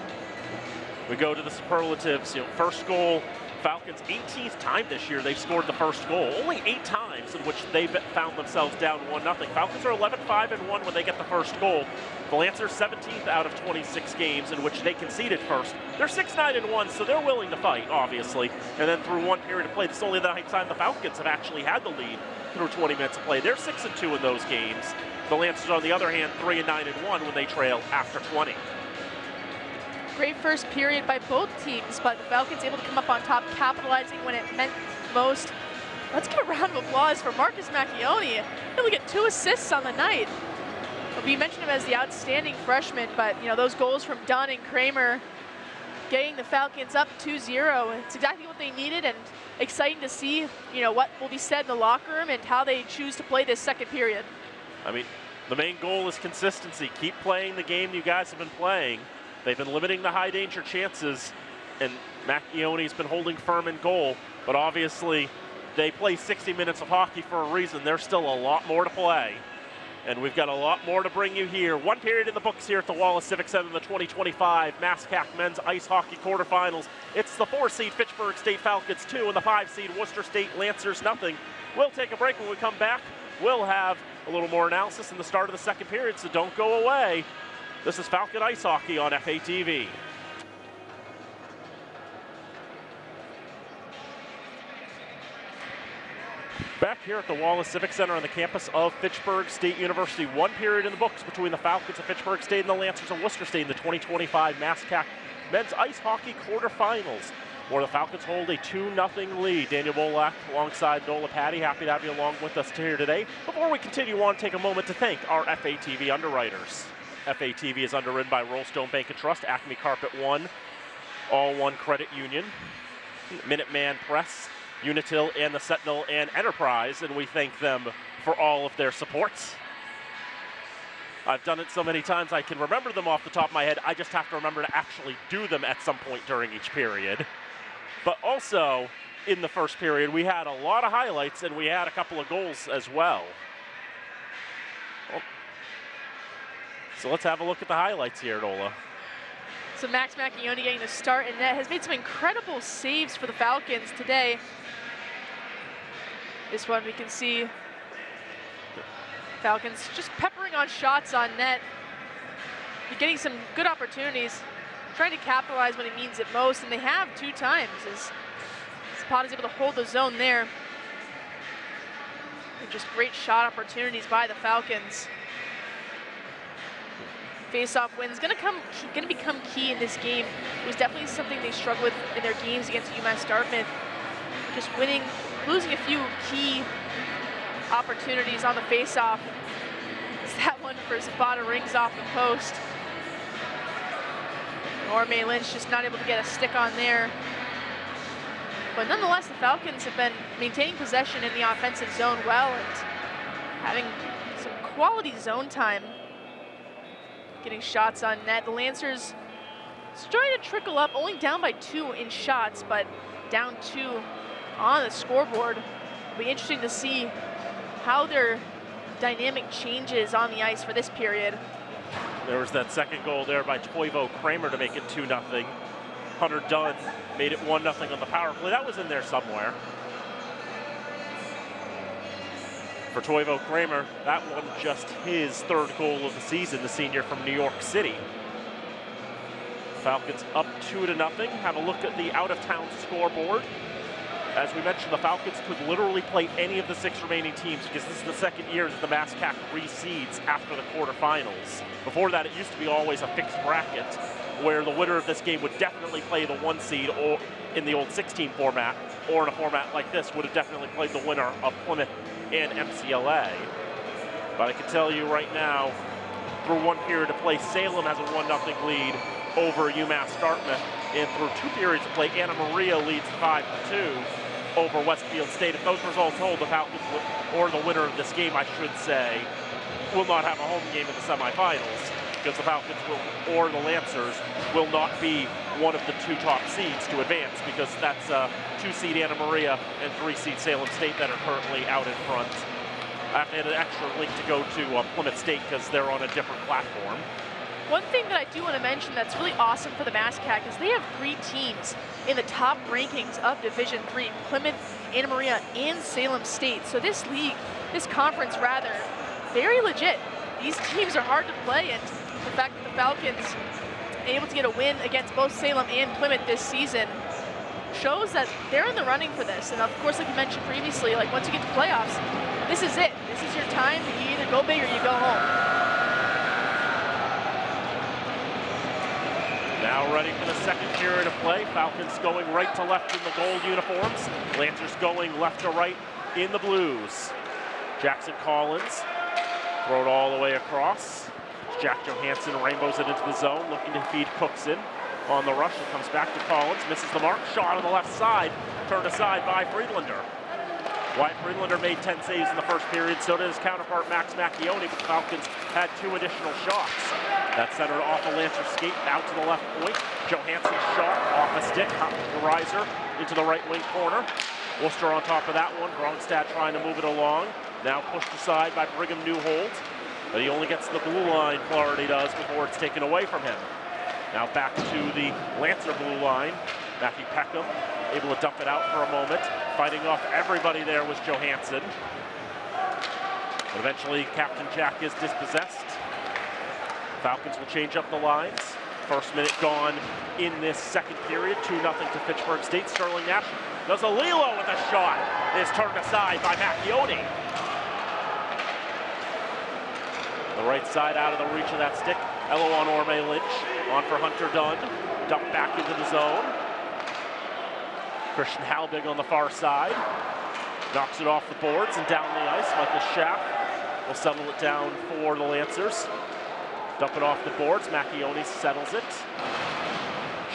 S1: We go to the superlatives. First goal, Falcons 18th time this year they've scored the first goal. Only 8 times in which they've found themselves down 1-0. Falcons are 11-5-1 when they get the first goal. The Lancers 17th out of 26 games in which they conceded first. They're 6-9-1, so they're willing to fight, obviously. And then through one period of play, this is only the 9th time the Falcons have actually had the lead through 20 minutes of play. They're 6-2 in those games. The Lancers, on the other hand, 3-9-1 when they trail after 20.
S2: Great first period by both teams, but the Falcons able to come up on top, capitalizing when it meant most. Let's give a round of applause for Marcus Macchione. He'll get 2 assists on the night. We mentioned him as the outstanding freshman, but those goals from Dunn and Kramer getting the Falcons up 2-0. It's exactly what they needed, and exciting to see what will be said in the locker room and how they choose to play this second period.
S1: I mean, the main goal is consistency. Keep playing the game you guys have been playing. They've been limiting the high danger chances, and Macchione's been holding firm in goal, but obviously they play 60 minutes of hockey for a reason. There's still a lot more to play, and we've got a lot more to bring you here. One period in the books here at the Wallace Civic Center in the 2025 MASCAC Men's Ice Hockey Quarterfinals. It's the 4-seed Fitchburg State Falcons 2 and the 5-seed Worcester State Lancers 0. We'll take a break. When we come back, we'll have a little more analysis in the start of the second period, so don't go away. This is Falcon Ice Hockey on FATV. Back here at the Wallace Civic Center on the campus of Fitchburg State University. One period in the books between the Falcons of Fitchburg State and the Lancers of Worcester State in the 2025 MASCAC men's ice hockey quarterfinals, where the Falcons hold a 2-0 lead. Daniel Bolak alongside Nola Patty. Happy to have you along with us here today. Before we continue, I want to take a moment to thank our FATV underwriters. FATV is underwritten by Rollstone Bank and Trust, Acme Carpet One, All One Credit Union, Minuteman Press, Unitil, and the Sentinel and Enterprise, and we thank them for all of their supports. I've done it so many times I can remember them off the top of my head. I just have to remember to actually do them at some point during each period. But also, in the first period, we had a lot of highlights and we had a couple of goals as well. So let's have a look at the highlights here, Nola.
S2: So Max Macchione getting the start in net, has made some incredible saves for the Falcons today. This one we can see Falcons just peppering on shots on net. You're getting some good opportunities, trying to capitalize when it means it most, and they have 2 times as Zapata is able to hold the zone there. And just great shot opportunities by the Falcons. Face-off wins going to become key in this game. It was definitely something they struggled with in their games against UMass Dartmouth. Just losing a few key opportunities on the face-off. That one for Zapata rings off the post. Norme Lynch just not able to get a stick on there. But nonetheless, the Falcons have been maintaining possession in the offensive zone well and having some quality zone time. Getting shots on net. The Lancers starting to trickle up, only down by 2 in shots, but down 2 on the scoreboard. It'll be interesting to see how their dynamic changes on the ice for this period.
S1: There was that second goal there by Toivo Kramer to make it 2-0. Hunter Dunn made it 1-0 on the power play. That was in there somewhere. For Toivo Kramer, that one just his 3rd goal of the season, the senior from New York City. Falcons up 2-0. Have a look at the out-of-town scoreboard. As we mentioned, the Falcons could literally play any of the 6 remaining teams because this is the second year that the MASCAC reseeds after the quarterfinals. Before that, it used to be always a fixed bracket where the winner of this game would definitely play the 1 seed, or in the old 16 format, or in a format like this would have definitely played the winner of Plymouth and MCLA. But I can tell you right now, through 1 period of play, Salem has a 1-0 lead over UMass Dartmouth, and through 2 periods of play, Anna Maria leads 5-2 over Westfield State. If those results hold, the Falcons, or the winner of this game, I should say, will not have a home game in the semifinals, because the Falcons or the Lancers will not be one of the 2 top seeds to advance, because that's 2-seed Anna Maria and 3-seed Salem State that are currently out in front. I have to add an extra link to go to Plymouth State because they're on a different platform.
S2: One thing that I do want to mention that's really awesome for the MASCAC is they have 3 teams in the top rankings of Division III, Plymouth, Anna Maria, and Salem State. So this league, this conference rather, very legit. These teams are hard to play, and the fact that the Falcons are able to get a win against both Salem and Plymouth this season shows that they're in the running for this. And of course, like you mentioned previously, like once you get to playoffs, this is it. This is your time. You either go big or you go home.
S1: Now ready for the second period of play. Falcons going right to left in the gold uniforms. Lancers going left to right in the blues. Jackson Collins, throw it all the way across. Jack Johansson rainbows it into the zone, looking to feed Cookson on the rush. It comes back to Collins, misses the mark. Shot on the left side, turned aside by Friedlander. Wyatt Friedlander made 10 saves in the first period, so did his counterpart Max Macchione, but the Falcons had 2 additional shots. That centered off a Lancer skate out to the left point. Johansson shot off a stick, riser into the right wing corner. Worcester on top of that one. Grongstad trying to move it along. Now pushed aside by Brigham Newhold, but he only gets to the blue line, Flaherty does, before it's taken away from him. Now back to the Lancer blue line. Matthew Peckham able to dump it out for a moment. Fighting off everybody there was Johansson. But eventually, Captain Jack is dispossessed. Falcons will change up the lines. First minute gone in this second period, 2-0 to Fitchburg State. Sterling Nash does a Lilo with a shot. Is turned aside by Macchione. The right side out of the reach of that stick. Elo on Orme Lynch. On for Hunter Dunn. Dump back into the zone. Christian Halbig on the far side. Knocks it off the boards and down the ice. Michael Schaff will settle it down for the Lancers. Dump it off the boards. Macchione settles it.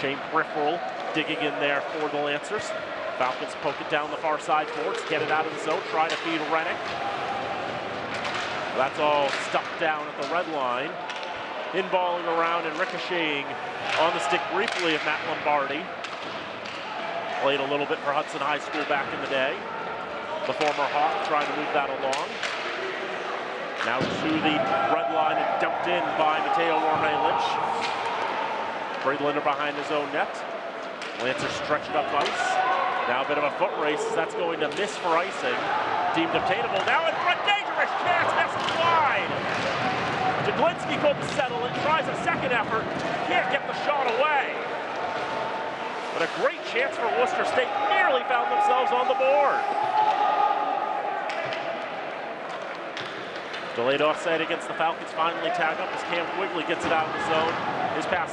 S1: Shane Brifferl digging in there for the Lancers. Falcons poke it down the far side boards. Get it out of the zone. Try to feed Rennick. That's all stuck down at the red line. Inballing around and ricocheting on the stick briefly of Matt Lombardi. Played a little bit for Hudson High School back in the day. The former Hawk trying to move that along. Now to the red line and dumped in by Mateo Orme Lynch. Friedlander behind his own net. Lancers stretch it up ice. Now a bit of a foot race. That's going to miss for icing. Deemed obtainable. Now in front, dangerous chance, misses wide. Jaglinski couldn't settle it. Tries a second effort. Can't get the shot away. But a great chance for Worcester State. Nearly found themselves on the board. Delayed offside against the Falcons, finally tag up as Cam Quigley gets it out of the zone. His pass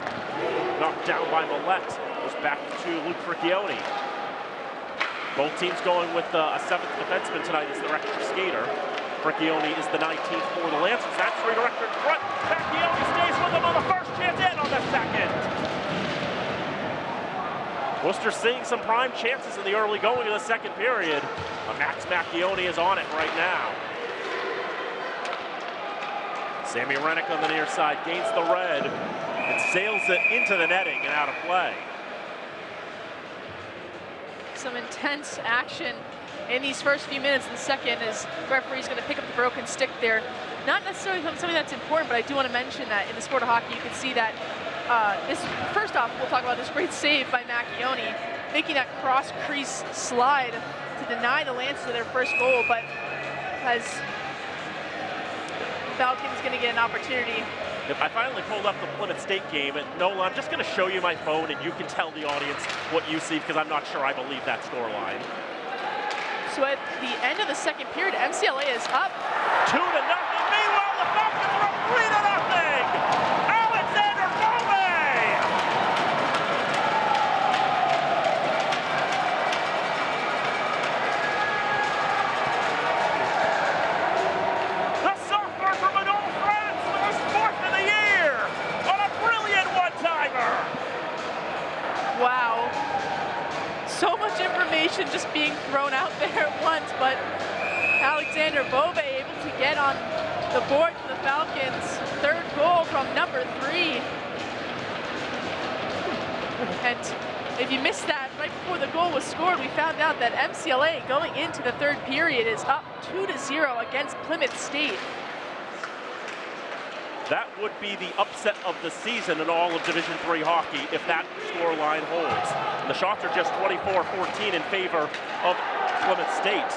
S1: knocked down by Millette. Goes back to Luke Fricchione. Both teams going with a seventh defenseman tonight as their extra skater. Fricchione is the 19th for the Lancers. That's redirected in front. Fricchione stays with them on the first chance and on the second. Worcester seeing some prime chances in the early going of the second period. But Max Macchione is on it right now. Sammy Rennick on the near side gains the red and sails it into the netting and out of play.
S2: Some intense action in these first few minutes. The second is referee's going to pick up the broken stick there. Not necessarily something that's important, but I do want to mention that in the sport of hockey, you can see that first off, we'll talk about this great save by Macchione, making that cross-crease slide to deny the Lancers their first goal, but as Falcons going to get an opportunity.
S1: I finally pulled up the Plymouth State game, and Nola, I'm just going to show you my phone, and you can tell the audience what you see, because I'm not sure I believe that scoreline.
S2: So at the end of the second period, MCLA is up
S1: 2-0. Meanwhile, the Falcons are up 3-0. Alexander Bove! The sophomore from Madon, France, with his fourth of the year on a brilliant one-timer.
S2: Wow. So much information just being thrown out there at once, but Alexander Bove able to get on the board for the Falcons. Third goal from number 3. And if you missed that, right before the goal was scored, we found out that MCLA going into the third period is up 2-0 against Plymouth State.
S1: That would be the upset of the season in all of Division III hockey if that scoreline holds. And the shots are just 24-14 in favor of Plymouth State.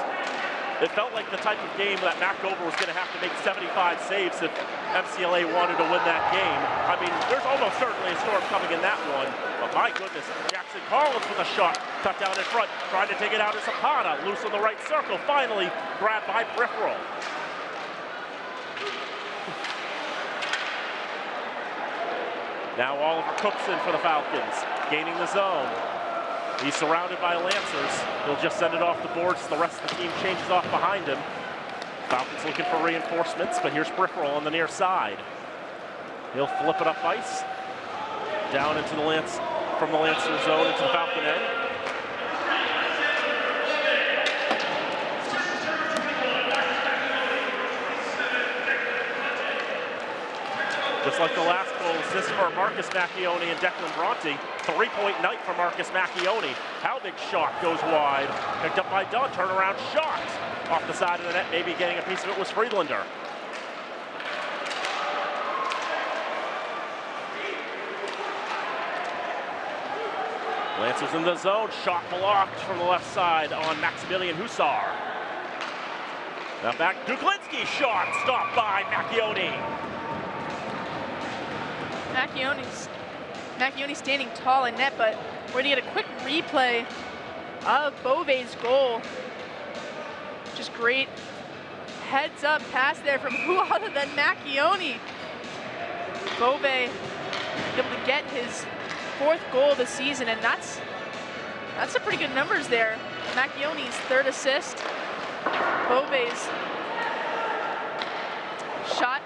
S1: It felt like the type of game that Matt Gover was going to have to make 75 saves if MCLA wanted to win that game. I mean, there's almost certainly a storm coming in that one. But my goodness, Jackson Collins with a shot. Cut down in front, trying to take it out to Zapata. Loose on the right circle, finally grabbed by Brifferl. Now Oliver Cookson for the Falcons, gaining the zone. He's surrounded by Lancers. He'll just send it off the boards as the rest of the team changes off behind him. Falcons looking for reinforcements, but here's Brifferl on the near side. He'll flip it up ice. Down into the from the Lancer zone into the Falcon end. Just like the last goal, assist for Marcus Macchione and Declan Bronte. 3-point night for Marcus Macchione. How big shot goes wide. Picked up by Dunn, turnaround shot. Off the side of the net, maybe getting a piece of it was Friedlander. Lancers in the zone, shot blocked from the left side on Maximilian Hussar. Now back, Duklinski shot, stopped by Macchione.
S2: Macchione's Macchione standing tall in net, but we're gonna get a quick replay of Bove's goal. Just great heads up pass there from who other than Macchione. Bove able to get his 4th goal this season, and that's some pretty good numbers there. Macchione's 3rd assist. Bove's shot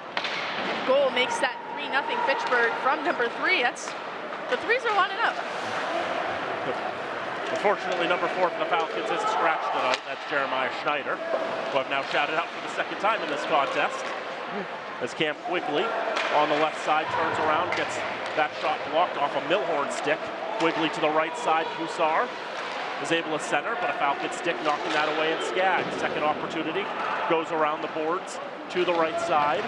S2: and goal makes that 3-0 Fitchburg from number 3. The threes are lining up.
S1: Unfortunately, number 4 for the Falcons is scratched tonight. That's Jeremiah Schneider, who I've now shouted out for the 2nd time in this contest. As Cam Quigley on the left side turns around, gets that shot blocked off a Milhorn stick. Quigley to the right side. Hussar is able to center, but a Falcon stick knocking that away, and Skaggs. 2nd opportunity, goes around the boards to the right side.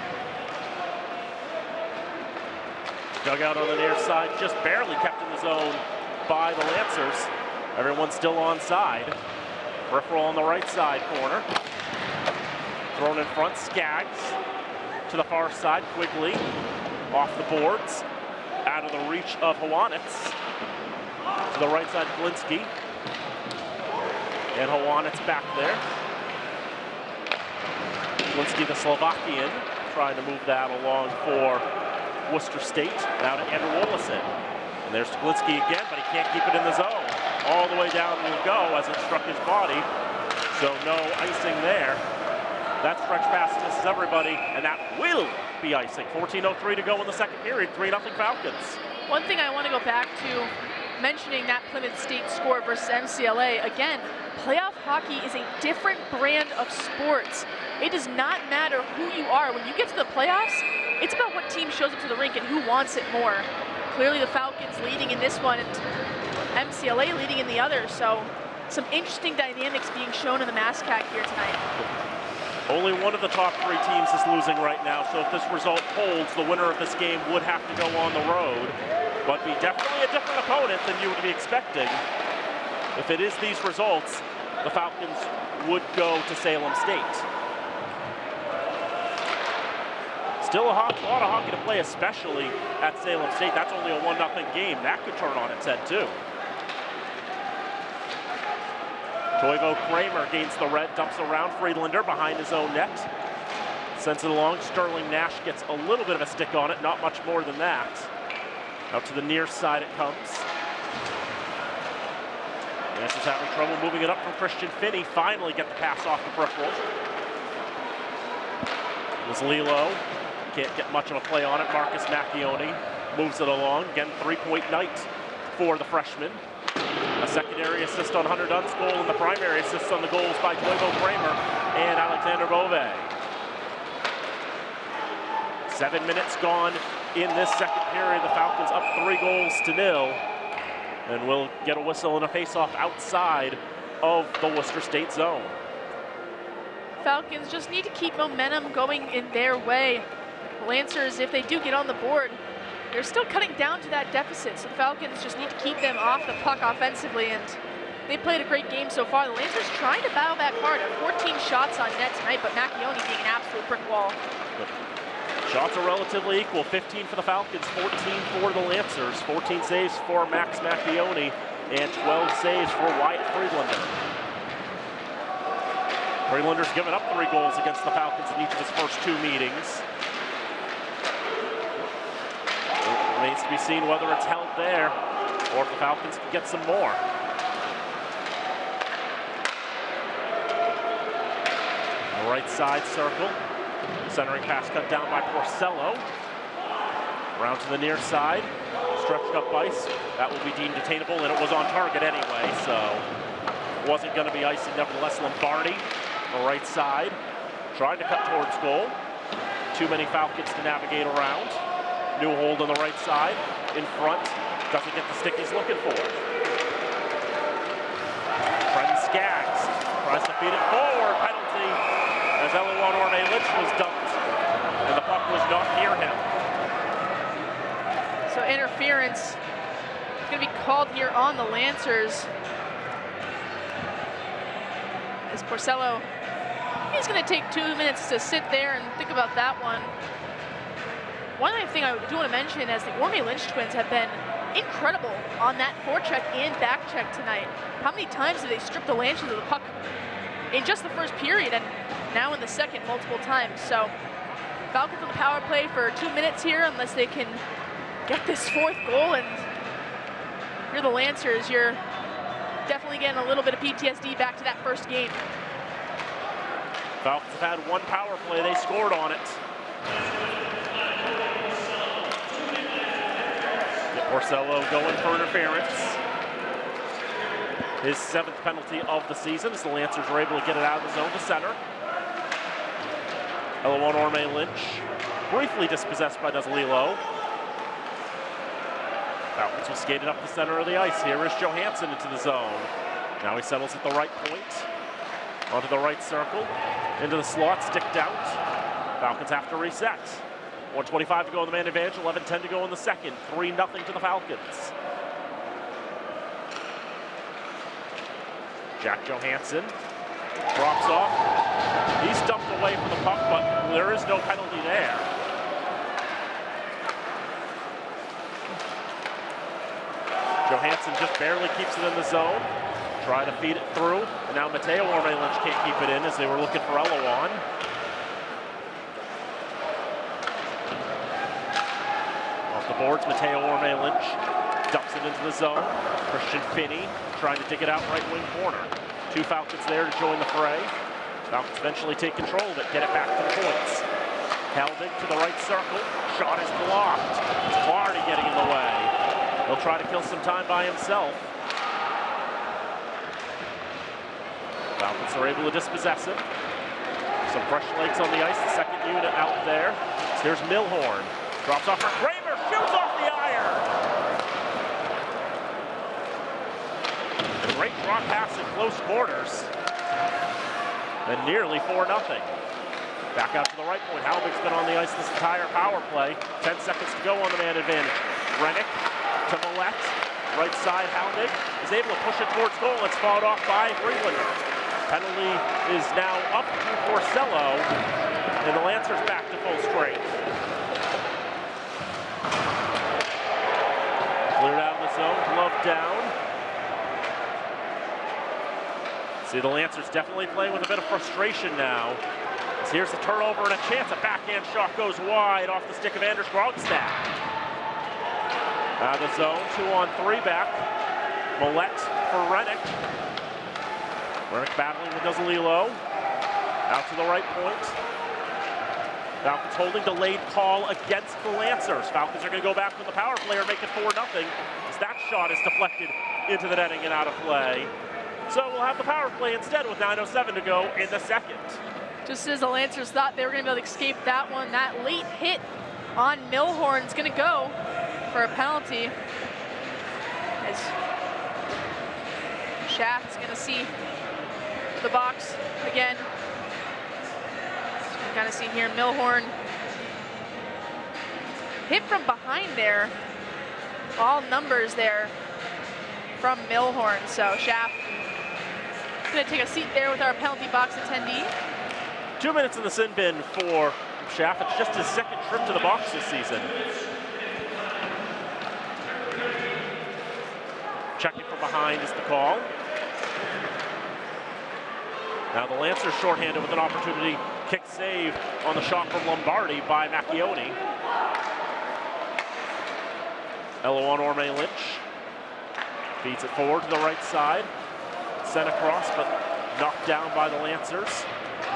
S1: Dugout on the near side, just barely kept in the zone by the Lancers. Everyone's still onside. Peripheral on the right side corner. Thrown in front, Skaggs to the far side. Quigley off the boards, out of the reach of Howanitz. To the right side, Glinsky. And Howanitz back there. Glinsky, the Slovakian, trying to move that along for Worcester State. Now to Andrew Wolison. And there's Glinsky again, but he can't keep it in the zone. All the way down will go as it struck his body. So no icing there. That stretch pass misses everybody, and that will be icing. 14:03 to go in the 2nd period, 3-0 Falcons.
S2: One thing I want to go back to, mentioning that Plymouth State score versus MCLA. Again, playoff hockey is a different brand of sports. It does not matter who you are. When you get to the playoffs, it's about what team shows up to the rink and who wants it more. Clearly the Falcons leading in this one and MCLA leading in the other, so some interesting dynamics being shown in the MASCAC here tonight.
S1: Only one of the top 3 teams is losing right now, so if this result holds, the winner of this game would have to go on the road, but be definitely a different opponent than you would be expecting. If it is these results, the Falcons would go to Salem State. Still a lot of hockey to play, especially at Salem State. That's only a 1-0 game. That could turn on its head, too. Toivo Kramer gains the red, dumps around Friedlander behind his own net. Sends it along. Sterling Nash gets a little bit of a stick on it, not much more than that. Out to the near side it comes. Nash is having trouble moving it up from Christian Finney. Finally get the pass off the peripheral. It was Lilo. Can't get much of a play on it. Marcus Macchione moves it along. Again, 3-point night for the freshman. A secondary assist on Hunter Dunn's goal, and the primary assist on the goals by Toivo Kramer and Alexander Bove. 7 minutes gone in this 2nd period. The Falcons up 3-0, and will get a whistle and a face-off outside of the Worcester State zone.
S2: Falcons just need to keep momentum going in their way. Lancers, if they do get on the board, they're still cutting down to that deficit, so the Falcons just need to keep them off the puck offensively, and they played a great game so far. The Lancers trying to battle back hard. 14 shots on net tonight, but Macchione being an absolute brick wall.
S1: Shots are relatively equal. 15 for the Falcons, 14 for the Lancers. 14 saves for Max Macchione, and 12 saves for Wyatt Friedlander. Friedlander's given up 3 goals against the Falcons in each of his first 2 meetings. Remains to be seen whether it's held there or if the Falcons can get some more. The right side circle. Centering pass cut down by Porcello. Around to the near side. Stretched up ice. That will be deemed detainable, and it was on target anyway, so it wasn't going to be icing. Nevertheless, Lombardi, the right side, trying to cut towards goal. Too many Falcons to navigate around. Newhold on the right side, in front, doesn't get the stick he's looking for. Trent Skaggs tries to feed it forward, penalty, as Eloan Orne-Litch was dumped, and the puck was not near him.
S2: So interference is going to be called here on the Lancers. As Porcello, he's going to take 2 minutes to sit there and think about that one. One other thing I do want to mention, as the Orme-Lynch twins have been incredible on that forecheck and back check tonight. How many times did they strip the Lancers of the puck in just the first period, and now in the second multiple times? So Falcons on the power play for 2 minutes here, unless they can get this fourth goal. And if you're the Lancers, you're definitely getting a little bit of PTSD back to that first game.
S1: Falcons have had one power play, they scored on it. Porcello going for interference. His 7th penalty of the season as the Lancers were able to get it out of the zone to center. L1 Orme Lynch, briefly dispossessed by Dazalilo. Falcons will skate it up the center of the ice. Here is Johansson into the zone. Now he settles at the right point. Onto the right circle. Into the slot, sticked out. Falcons have to reset. 1:25 to go in the man advantage, 11:10 to go in the second. 3-0 to the Falcons. Jack Johansson drops off. He's dumped away from the puck, but there is no penalty there. Johansson just barely keeps it in the zone. Try to feed it through. And now Mateo Orme Lynch can't keep it in as they were looking for Eloan. Off the boards, Mateo Orme Lynch dumps it into the zone. Christian Finney trying to dig it out right wing corner. 2 Falcons there to join the fray. Falcons eventually take control of it, get it back to the points. Helbig to the right circle. Shot is blocked. It's Clardy getting in the way. He'll try to kill some time by himself. Falcons are able to dispossess him. Some fresh legs on the ice, the second unit out there. So here's Milhorn. Drops off for Kramer, shoots off the iron! Great draw pass in close quarters. And nearly 4-0. Back out to the right point. Halbig's been on the ice this entire power play. 10 seconds to go on the man advantage. Rennick to Millette. Right side, Halbig is able to push it towards goal. It's fought off by Greenlander. Penalty is now up to Porcello, and the Lancers back to full strength. Cleared out of the zone, glove down. See, the Lancers definitely playing with a bit of frustration now. So here's the turnover and a chance. A backhand shot goes wide off the stick of Anders Grogstad. Out of the zone, 2-on-3 back. Millette for Rennick. Rennick battling with Dazalilo. Out to the right point. Falcons holding delayed call against the Lancers. Falcons are going to go back with the power play or make it 4-0 as that shot is deflected into the netting and out of play. So we'll have the power play instead with 9:07 to go in the second.
S2: Just as the Lancers thought they were going to be able to escape that one, that late hit on Milhorn is going to go for a penalty. As Shaft's going to see the box again. So you can kind of see here Milhorn hit from behind there. All numbers there from Milhorn. So Shaft going to take a seat there with our penalty box attendee.
S1: 2 minutes in the sin bin for Shaft. It's just his second trip to the box this season. Checking from behind is the call. Now the Lancers shorthanded with an opportunity. Kick save on the shot from Lombardi by Macchioni. Eloan Orme Lynch feeds it forward to the right side. Sent across, but knocked down by the Lancers.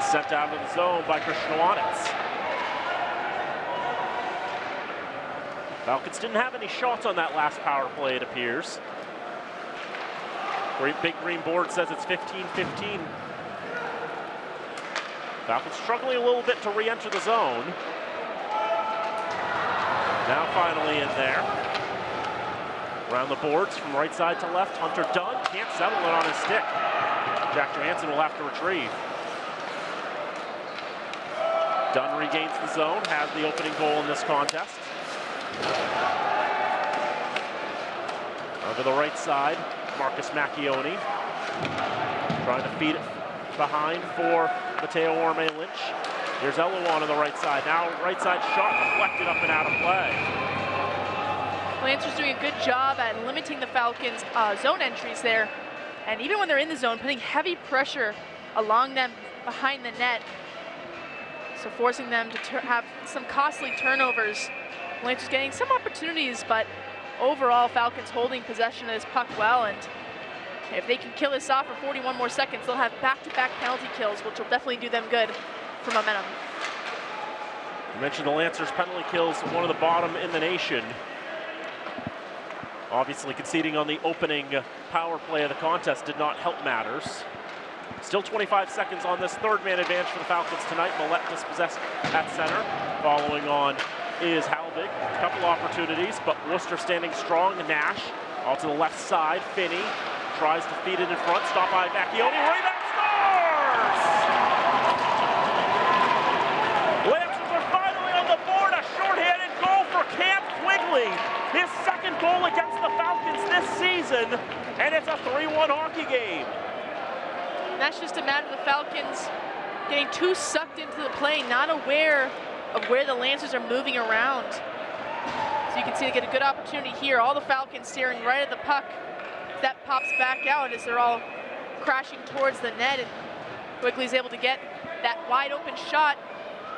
S1: Sent out of the zone by Christian Wanitz. Falcons didn't have any shots on that last power play, it appears. Great big green board says it's 15-15. Falcons struggling a little bit to re-enter the zone. Now finally in there. Around the boards from right side to left. Hunter Dunn can't settle it on his stick. Jack Johansson will have to retrieve. Dunn regains the zone, has the opening goal in this contest. Over the right side, Marcus Macchioni. Trying to feed it behind for Mateo Orme Lynch. Here's Eloan on the right side. Now right side shot deflected up and out of play.
S2: Lancers doing a good job at limiting the Falcons' zone entries there. And even when they're in the zone, putting heavy pressure along them behind the net. So forcing them to have some costly turnovers. Lancers getting some opportunities, but overall Falcons holding possession of this puck well. And if they can kill this off for 41 more seconds, they'll have back-to-back penalty kills, which will definitely do them good for momentum.
S1: You mentioned the Lancers' penalty kills, one of the bottom in the nation. Obviously conceding on the opening power play of the contest did not help matters. Still 25 seconds on this third man advantage for the Falcons tonight. Millette dispossessed at center. Following on is Halbig. A couple opportunities, but Worcester standing strong. Nash all to the left side. Finney tries to feed it in front. Stop by Macchione. Rebound scores! Lancers are finally on the board. A shorthanded goal for Cam Quigley. His second goal against the Falcons this season, and it's a 3-1 hockey game.
S2: That's just a matter of the Falcons getting too sucked into the play, not aware of where the Lancers are moving around. So you can see they get a good opportunity here. All the Falcons staring right at the puck. That pops back out as they're all crashing towards the net, and Quigley's able to get that wide open shot,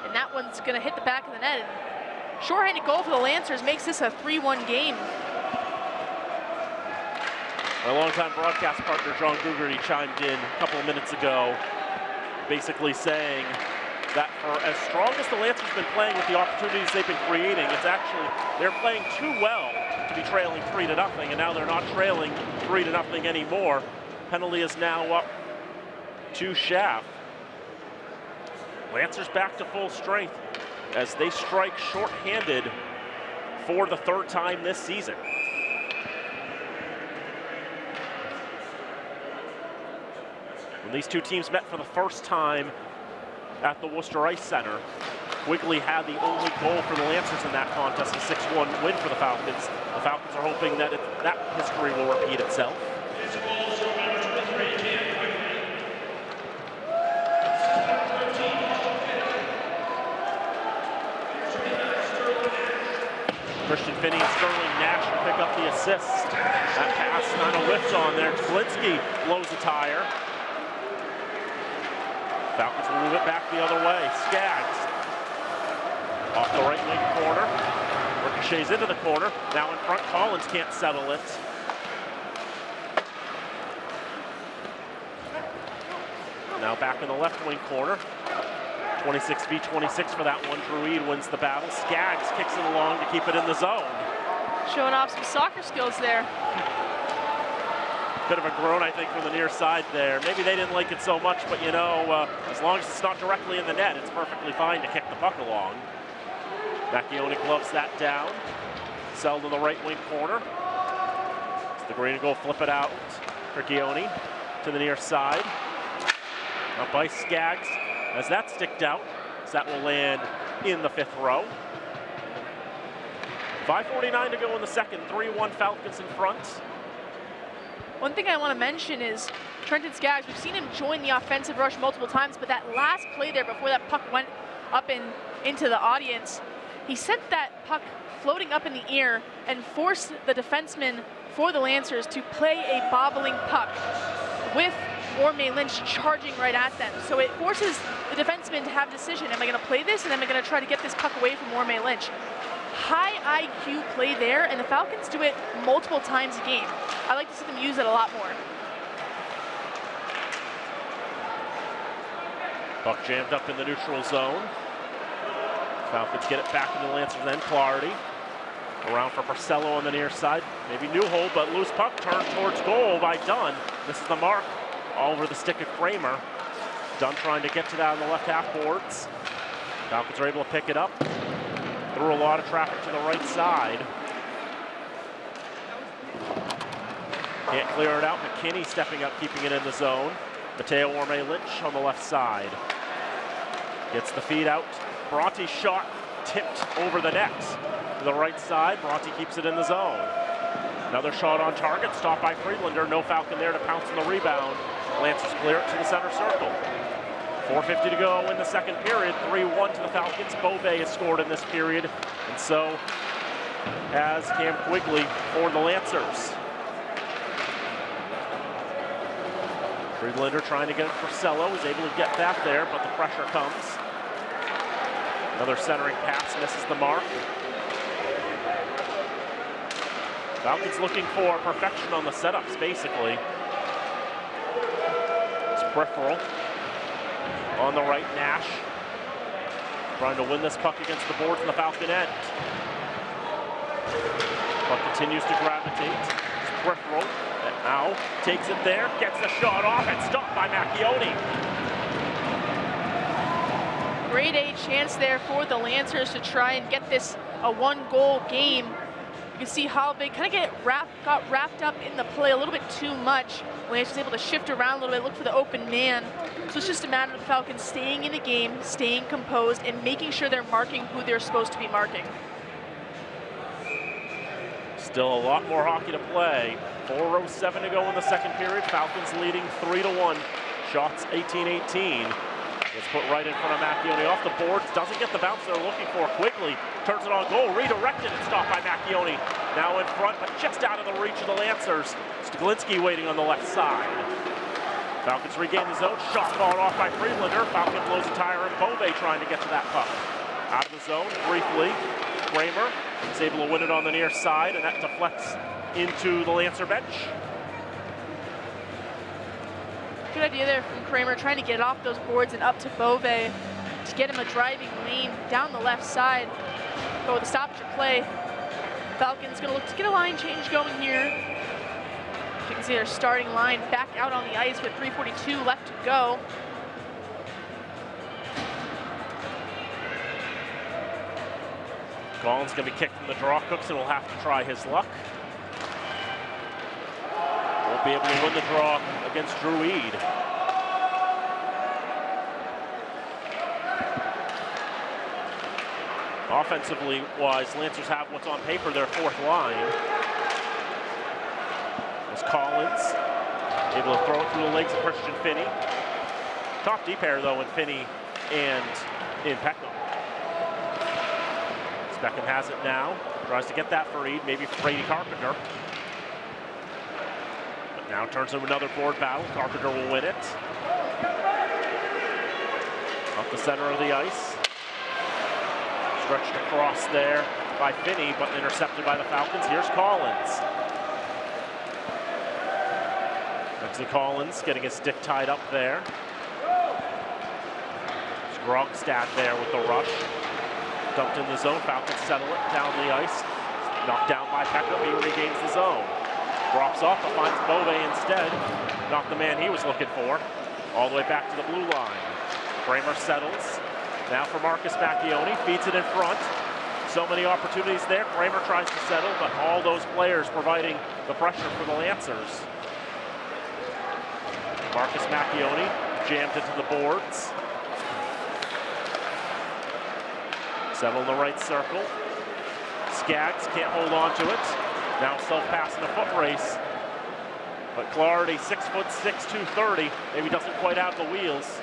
S2: and that one's gonna hit the back of the net. And shorthanded goal for the Lancers makes this a 3-1 game.
S1: Our longtime broadcast partner, John Gugerty, chimed in a couple of minutes ago, basically saying that for as strong as the Lancers have been playing with the opportunities they've been creating, it's actually, they're playing too well to be trailing 3-0, and now they're not trailing 3-0 anymore. Penalty is now up to Schaff. Lancers back to full strength as they strike shorthanded for the third time this season. When these two teams met for the first time at the Worcester Ice Center, Quigley had the only goal for the Lancers in that contest, a 6-1 win for the Falcons. The Falcons are hoping that that history will repeat itself. Christian Finney and Sterling Nash will pick up the assist. That pass kind of whiffs on there. Tchlinski blows a tire. Falcons will move it back the other way. Skaggs off the right wing corner. Ricochets into the corner. Now in front, Collins can't settle it. Now back in the left wing corner. 26 v 26 for that one. Druid wins the battle. Skaggs kicks it along to keep it in the zone.
S2: Showing off some soccer skills there.
S1: Bit of a groan, I think, from the near side there. Maybe they didn't like it so much, but you know, as long as it's not directly in the net, it's perfectly fine to kick the puck along. Macchione gloves that down. Sell to the right wing corner. The green goal, flip it out. Riccione to the near side. Up by Skaggs as that sticked out. So that will land in the fifth row. 5:49 to go in the second. 3-1 Falcons in front.
S2: One thing I want to mention is Trenton Skaggs. We've seen him join the offensive rush multiple times, but that last play there before that puck went up into the audience, he sent that puck floating up in the air and forced the defenseman for the Lancers to play a bobbling puck with Orme Lynch charging right at them. So it forces the defenseman to have a decision. Am I going to play this, and am I going to try to get this puck away from Orme Lynch? High IQ play there, and the Falcons do it multiple times a game. I like to see them use it a lot more.
S1: Puck jammed up in the neutral zone. Falcons get it back into the Lancers end. Clardy around for Porcello on the near side. Maybe Newhold, but loose puck turned towards goal by Dunn. This is the mark all over the stick of Kramer. Dunn trying to get to that on the left half boards. Falcons are able to pick it up. Through a lot of traffic to the right side. Can't clear it out. McKinney stepping up, keeping it in the zone. Mateo Orme Lynch on the left side. Gets the feed out. Bronte's shot tipped over the net. To the right side, Bronte keeps it in the zone. Another shot on target, stopped by Friedlander. No Falcon there to pounce on the rebound. Lancers clear it to the center circle. 4:50 to go in the second period. 3-1 to the Falcons. Beauvais has scored in this period. And so as Cam Quigley for the Lancers. Friedlander trying to get it for Cello, is able to get that there, but the pressure comes. Another centering pass, misses the mark. Falcons looking for perfection on the setups, basically. It's peripheral. On the right, Nash. Trying to win this puck against the boards in the Falcon end. Puck continues to gravitate. It's peripheral. And now takes it there, gets the shot off, and stopped by Macchione.
S2: Grade A chance there for the Lancers to try and get this a one-goal game. You can see how they kind of got wrapped up in the play a little bit too much. Lancers able to shift around a little bit, look for the open man. So it's just a matter of the Falcons staying in the game, staying composed, and making sure they're marking who they're supposed to be marking.
S1: Still a lot more hockey to play. 4:07 to go in the second period. Falcons leading 3-1. Shots 18-18. It's put right in front of Macchione off the boards. Doesn't get the bounce they're looking for. Quigley turns it on goal. Redirected and stopped by Macchione. Now in front, but just out of the reach of the Lancers. Stuglinski waiting on the left side. Falcons regain the zone. Shot fought off by Friedlander. Falcon blows a tire, and Bove trying to get to that puck. Out of the zone briefly. Kramer is able to win it on the near side, and that deflects into the Lancer bench.
S2: Good idea there from Kramer, trying to get off those boards and up to Bove to get him a driving lane down the left side. But with a stoppage of play, Falcons gonna look to get a line change going here. As you can see their starting line back out on the ice with 3:42 left to go.
S1: Collins gonna be kicked from the draw. Cookson will have to try his luck. Won't be able to win the draw against Drew Eade. Offensively wise, Lancers have what's on paper their fourth line. As Collins able to throw it through the legs of Christian Finney. Top D pair though in Finney and in Peckham. Peckham has it now. Tries to get that for Eade, maybe for Brady Carpenter. But now turns into another board battle. Carpenter will win it. Up the center of the ice. Stretched across there by Finney, but intercepted by the Falcons. Here's Collins. Next to Collins, getting his stick tied up there. Grogstad there with the rush. Dumped in the zone. Falcons settle it down the ice. Knocked down by Peckham. He regains the zone. Drops off, but finds Bove instead. Not the man he was looking for. All the way back to the blue line. Kramer settles. Now for Marcus Macchione. Feeds it in front. So many opportunities there. Kramer tries to settle, but all those players providing the pressure for the Lancers. Marcus Macchione jammed into the boards. Settle in the right circle. Skaggs can't hold on to it. Now self-pass in a foot race. But Clardy, 6'6", 230, maybe doesn't quite have the wheels.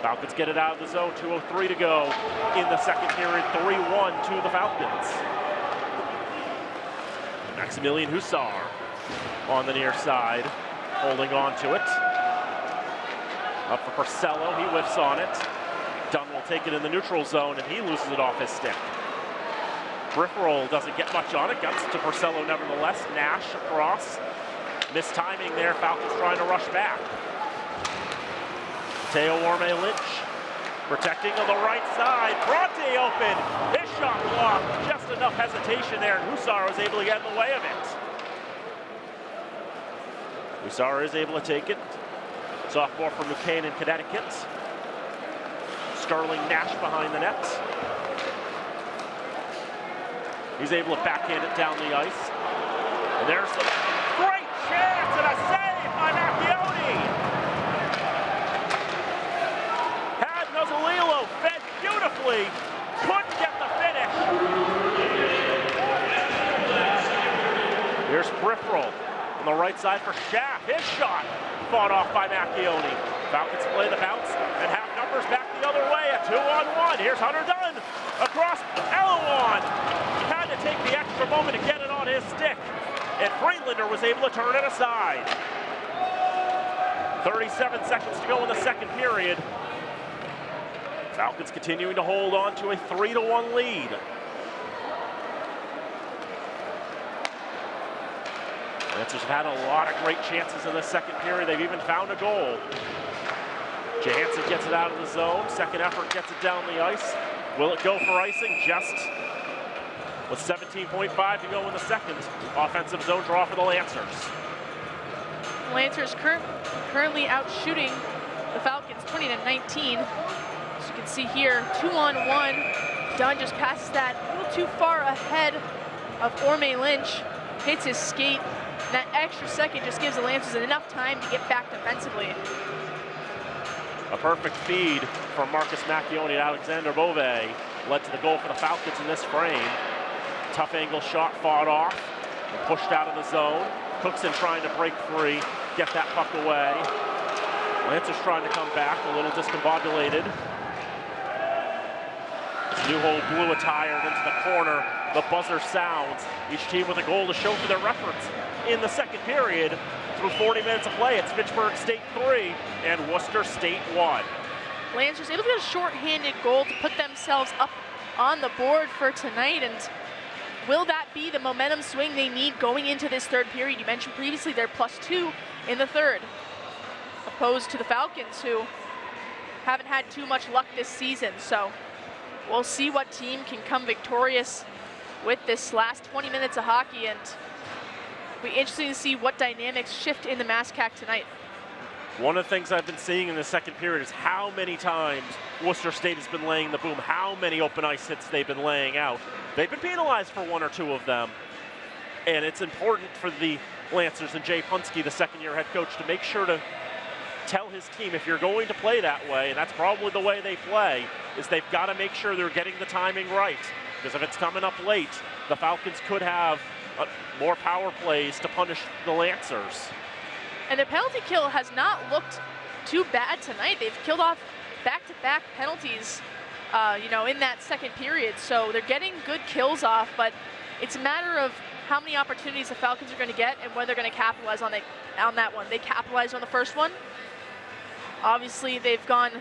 S1: Falcons get it out of the zone, 2:03 to go in the second period, 3-1 to the Falcons. Maximilian Hussar on the near side, holding on to it. Up for Porcello, he whiffs on it. Dunn will take it in the neutral zone, and he loses it off his stick. Peripheral doesn't get much on it, gets to Porcello nevertheless. Nash across. Missed timing there, Falcons trying to rush back. Teo Warme Lynch protecting on the right side. Bronte open, his shot blocked. Just enough hesitation there, and Hussar was able to get in the way of it. Hussar is able to take it. Sophomore from New Canaan, Connecticut. Sterling Nash behind the net. He's able to backhand it down the ice. And there's a great chance and a save by Macchione. Had Nozzolillo fed beautifully. Couldn't get the finish. Here's Peripheral on the right side for Schaff. His shot fought off by Macchione. Falcons play the bounce and have numbers back the other way. A 2-on-1. Here's Hunter Dunn across Elouan. He had to take the extra moment. Lancers able to turn it aside. 37 seconds to go in the second period. Falcons continuing to hold on to a 3-1 lead. Lancers have had a lot of great chances in the second period. They've even found a goal. Johansson gets it out of the zone. Second effort gets it down the ice. Will it go for icing? Just with 17.5 to go in the second. Offensive zone draw for the Lancers.
S2: Lancers currently out shooting the Falcons 20-19. As you can see here, 2-on-1. Dunn just passes that a little too far ahead of Orme Lynch. Hits his skate. And that extra second just gives the Lancers enough time to get back defensively.
S1: A perfect feed from Marcus Macchione and Alexander Bove led to the goal for the Falcons in this frame. Tough angle shot fought off and pushed out of the zone. Cookson trying to break free, get that puck away. Lancers trying to come back, a little discombobulated. Newhold blew a tire into the corner. The buzzer sounds. Each team with a goal to show for their reference in the second period. Through 40 minutes of play, it's Fitchburg State 3 and Worcester State 1.
S2: Lancers able to get a short-handed goal to put themselves up on the board for tonight, and will that be the momentum swing they need going into this third period? You mentioned previously they're +2 in the third, opposed to the Falcons, who haven't had too much luck this season. So we'll see what team can come victorious with this last 20 minutes of hockey, and it'll be interesting to see what dynamics shift in the MASCAC tonight.
S1: One of the things I've been seeing in the second period is how many times Worcester State has been laying the boom, how many open ice hits they've been laying out. They've been penalized for one or two of them. And it's important for the Lancers and Jay Punske, the second-year head coach, to make sure to tell his team, if you're going to play that way, and that's probably the way they play, is they've got to make sure they're getting the timing right. Because if it's coming up late, the Falcons could have more power plays to punish the Lancers.
S2: And their penalty kill has not looked too bad tonight. They've killed off back-to-back penalties, in that second period. So they're getting good kills off, but it's a matter of how many opportunities the Falcons are going to get and when they're going to capitalize on that one. They capitalized on the first one. Obviously, they've gone,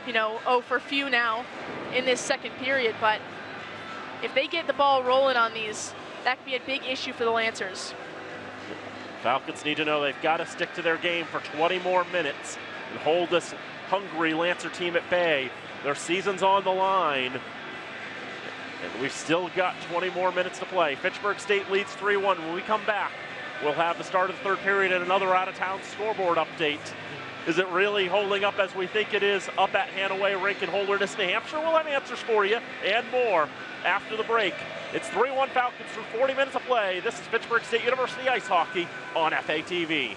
S2: 0 for few now in this second period, but if they get the ball rolling on these, that could be a big issue for the Lancers.
S1: Falcons need to know they've got to stick to their game for 20 more minutes and hold this hungry Lancer team at bay. Their season's on the line, and we've still got 20 more minutes to play. Fitchburg State leads 3-1. When we come back, we'll have the start of the third period and another out-of-town scoreboard update. Is it really holding up as we think it is up at Hanaway Rink in Holderness, New Hampshire? We'll have answers for you and more after the break. It's 3-1 Falcons through 40 minutes of play. This is Fitchburg State University Ice Hockey on FATV.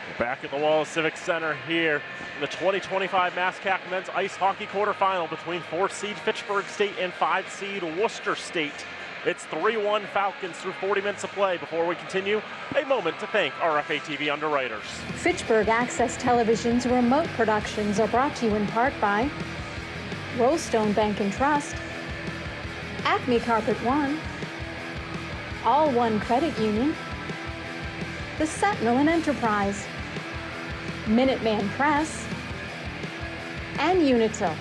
S1: We're back at the Wallace Civic Center here in the 2025 MASCAC Men's Ice Hockey Quarterfinal between 4th seed Fitchburg State and 5th seed Worcester State. It's 3-1 Falcons through 40 minutes of play. Before we continue, a moment to thank our FATV underwriters.
S4: Fitchburg Access Television's remote productions are brought to you in part by Rollstone Bank and Trust, Acme Carpet One, All One Credit Union, The Sentinel and Enterprise, Minuteman Press, and Unitil.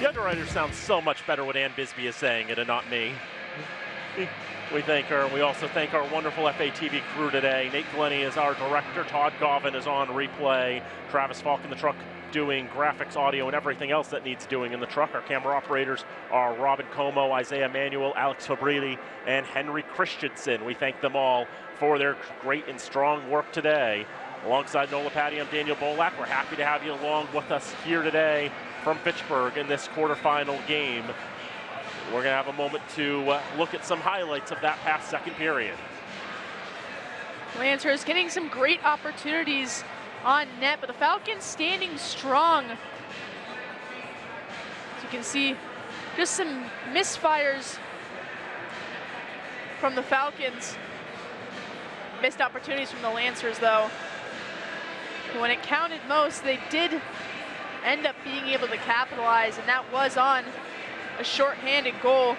S1: The underwriters sound so much better when Ann Bisbee is saying it and not me. We thank her. We also thank our wonderful FATV crew today. Nate Glennie is our director. Todd Govan is on replay. Travis Falk in the truck doing graphics, audio, and everything else that needs doing in the truck. Our camera operators are Robin Como, Isaiah Manuel, Alex Fabrini, and Henry Christensen. We thank them all for their great and strong work today. Alongside Nola Patty, I'm Daniel Bolak. We're happy to have you along with us here today from Fitchburg in this quarterfinal game. We're going to have a moment to look at some highlights of that past second period.
S2: Lancers getting some great opportunities on net, but the Falcons standing strong. As you can see, just some misfires from the Falcons. Missed opportunities from the Lancers, though. When it counted most, they did end up being able to capitalize, and that was on a shorthanded goal.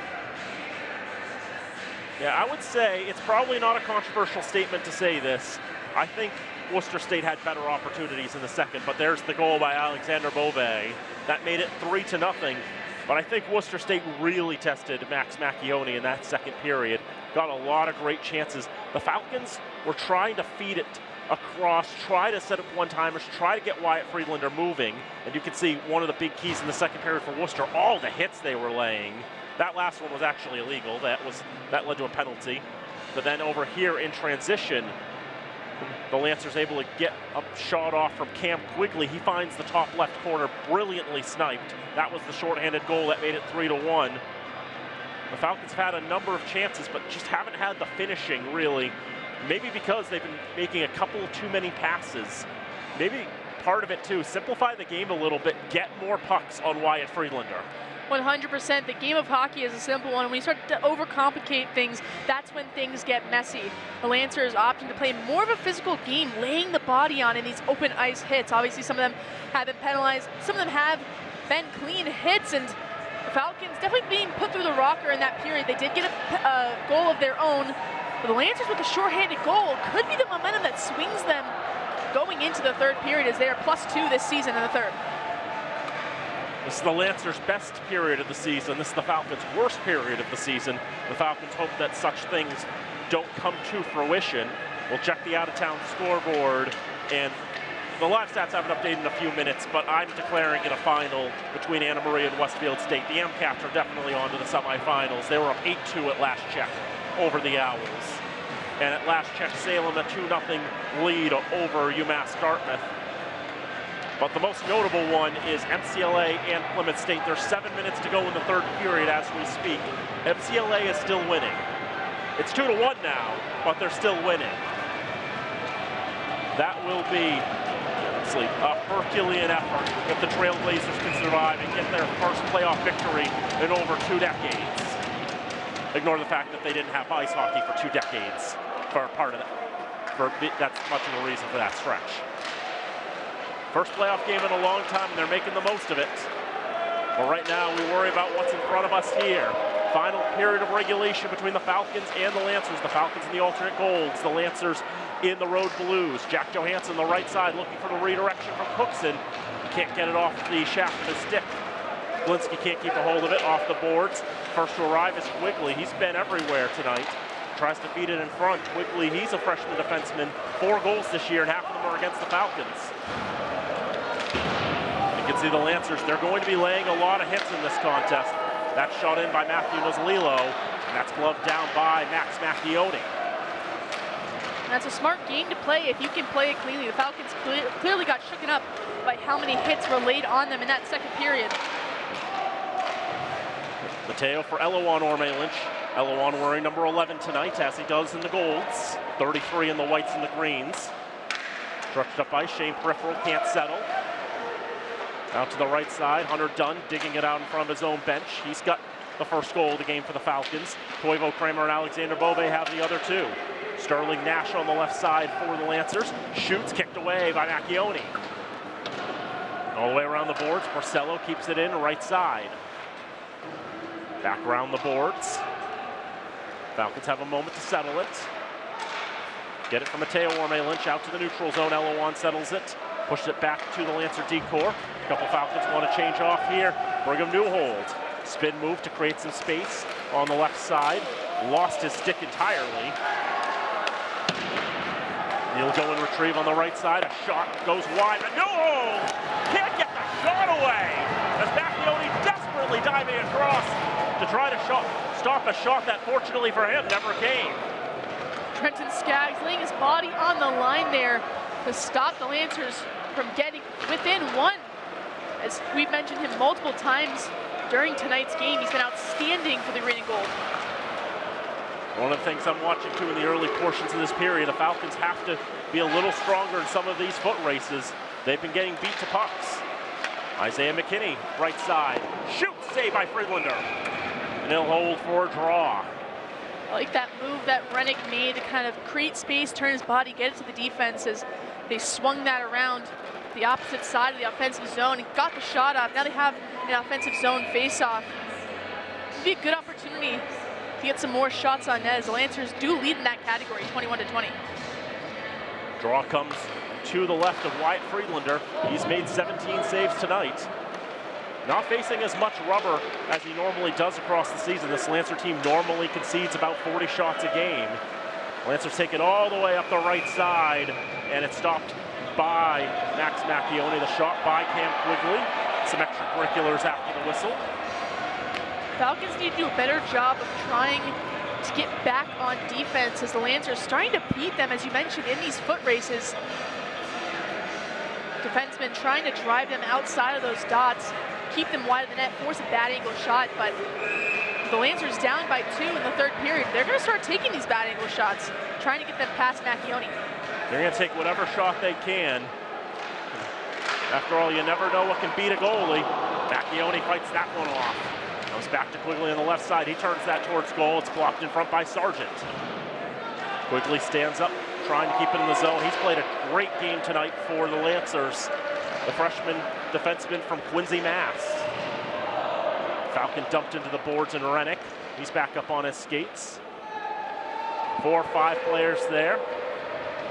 S1: Yeah, I would say it's probably not a controversial statement to say this. I think Worcester State had better opportunities in the second, but there's the goal by Alexander Bove. That made it 3-0. But I think Worcester State really tested Max Macchione in that second period. Got a lot of great chances. The Falcons were trying to feed it across, try to set up one-timers, try to get Wyatt Friedlander moving. And you can see one of the big keys in the second period for Worcester, all the hits they were laying. That last one was actually illegal. That led to a penalty. But then over here in transition, the Lancers able to get a shot off from Cam Quigley. He finds the top left corner, brilliantly sniped. That was the shorthanded goal that made it 3-1. The Falcons have had a number of chances, but just haven't had the finishing, really. Maybe because they've been making a couple too many passes. Maybe part of it, too, simplify the game a little bit, get more pucks on Wyatt Friedlander.
S2: 100%. The game of hockey is a simple one. When you start to overcomplicate things, that's when things get messy. The Lancers opting to play more of a physical game, laying the body on in these open ice hits. Obviously, some of them have been penalized. Some of them have been clean hits, and the Falcons definitely being put through the rocker in that period. They did get a goal of their own, but the Lancers with a shorthanded goal could be the momentum that swings them going into the third period, as they are +2 this season in the third.
S1: This is the Lancers' best period of the season. This is the Falcons' worst period of the season. The Falcons hope that such things don't come to fruition. We'll check the out-of-town scoreboard, and the live stats haven't updated in a few minutes, but I'm declaring it a final between Anna Maria and Westfield State. The MCats are definitely on to the semifinals. They were up 8-2 at last check over the Owls. And at last check, Salem a 2-0 lead over UMass Dartmouth. But the most notable one is MCLA and Plymouth State. There's 7 minutes to go in the third period as we speak. MCLA is still winning. It's 2-1 now, but they're still winning. That will be a Herculean effort if the Trailblazers can survive and get their first playoff victory in over 2 decades. Ignore the fact that they didn't have ice hockey for 2 decades for part of that. That's much of a reason for that stretch. First playoff game in a long time, and they're making the most of it. But right now, we worry about what's in front of us here. Final period of regulation between the Falcons and the Lancers. The Falcons in the alternate golds, the Lancers in the road blues. Jack Johansson, the right side, looking for the redirection from Cookson. Can't get it off the shaft of his stick. Glinski can't keep a hold of it off the boards. First to arrive is Quigley. He's been everywhere tonight. Tries to feed it in front. Quigley, he's a freshman defenseman. 4 goals this year, and half of them are against the Falcons. You can see the Lancers, they're going to be laying a lot of hits in this contest. That's shot in by Matthew Nozlilo, and that's gloved down by Max Macchione.
S2: That's a smart game to play if you can play it cleanly. The Falcons clearly got shooken up by how many hits were laid on them in that second period.
S1: Mateo for Eloan Orme-Lynch. Eloan wearing number 11 tonight, as he does in the golds. 33 in the whites and the greens. Stretched up by Shane Peripheral, can't settle. Out to the right side, Hunter Dunn digging it out in front of his own bench. He's got the first goal of the game for the Falcons. Toivo Kramer and Alexander Bove have the other 2. Sterling Nash on the left side for the Lancers. Shoots, kicked away by Macchione. All the way around the boards, Porcello keeps it in right side. Back around the boards. Falcons have a moment to settle it. Get it from Mateo Orme-Lynch out to the neutral zone. Eloan settles it. Pushes it back to the Lancer decor. A couple Falcons want to change off here. Brigham Newhold. Spin move to create some space on the left side. Lost his stick entirely. He'll go and retrieve on the right side. A shot goes wide, but Newhold can't get the shot away. As Macchione desperately diving across to try to stop a shot that, fortunately for him, never came.
S2: Trenton Skaggs laying his body on the line there to stop the Lancers from getting within 1. As we've mentioned him multiple times during tonight's game, he's been outstanding for the green and gold.
S1: One of the things I'm watching too in the early portions of this period, the Falcons have to be a little stronger in some of these foot races. They've been getting beat to pucks. Isaiah McKinney, right side, shoots, save by Friedlander. And he'll hold for a draw.
S2: I like that move that Rennick made to kind of create space, turn his body, get it to the defense as they swung that around the opposite side of the offensive zone and got the shot off. Now they have an offensive zone face-off. It'd be a good opportunity to get some more shots on net, as the Lancers do lead in that category, 21-20.
S1: Draw comes to the left of Wyatt Friedlander. He's made 17 saves tonight. Not facing as much rubber as he normally does across the season. This Lancer team normally concedes about 40 shots a game. Lancers take it all the way up the right side, and it's stopped by Max Macchione. The shot by Cam Quigley. Some extracurriculars after the whistle.
S2: Falcons need to do a better job of trying to get back on defense, as the Lancers starting to beat them, as you mentioned, in these foot races. Defensemen trying to drive them outside of those dots, keep them wide of the net, force a bad angle shot, but the Lancers down by 2 in the third period. They're going to start taking these bad angle shots, trying to get them past Macchione.
S1: They're going to take whatever shot they can. After all, you never know what can beat a goalie. Macchione fights that one off. Comes back to Quigley on the left side. He turns that towards goal. It's blocked in front by Sargent. Quigley stands up, trying to keep it in the zone. He's played a great game tonight for the Lancers. The freshman defenseman from Quincy, Mass. Falcon dumped into the boards in Rennick. He's back up on his skates. 4 or 5 players there.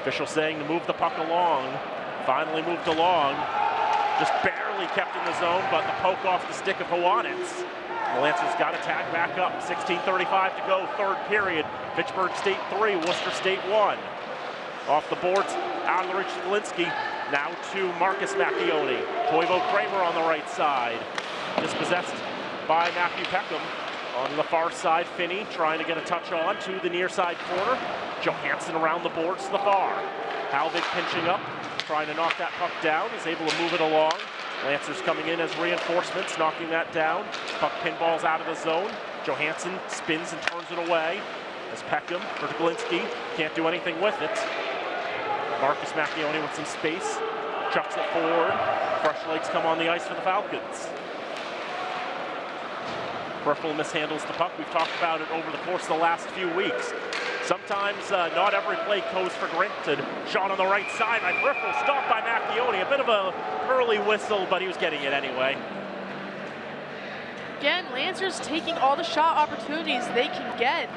S1: Official saying to move the puck along. Finally moved along. Just barely kept in the zone, but the poke off the stick of Hwanitz. The Lancers got to tag back up. 16:35 to go, third period. Fitchburg State 3, Worcester State 1. Off the boards, out of the reach of Linsky. Now to Marcus Macchione. Toivo Kramer on the right side. Dispossessed by Matthew Peckham. On the far side, Finney trying to get a touch on to the near side corner. Johansson around the boards to the far. Halvig pinching up, trying to knock that puck down. He's able to move it along. Lancers coming in as reinforcements, knocking that down. Puck pinballs out of the zone. Johansson spins and turns it away. As Peckham, or Glinski, can't do anything with it. Marcus Macchione with some space, chucks it forward. Fresh legs come on the ice for the Falcons. Peripheral mishandles the puck. We've talked about it over the course of the last few weeks. Sometimes not every play goes for granted. Shot on the right side by peripheral, stopped by Macchione. A bit of a early whistle, but he was getting it anyway.
S2: Again, Lancers taking all the shot opportunities they can get.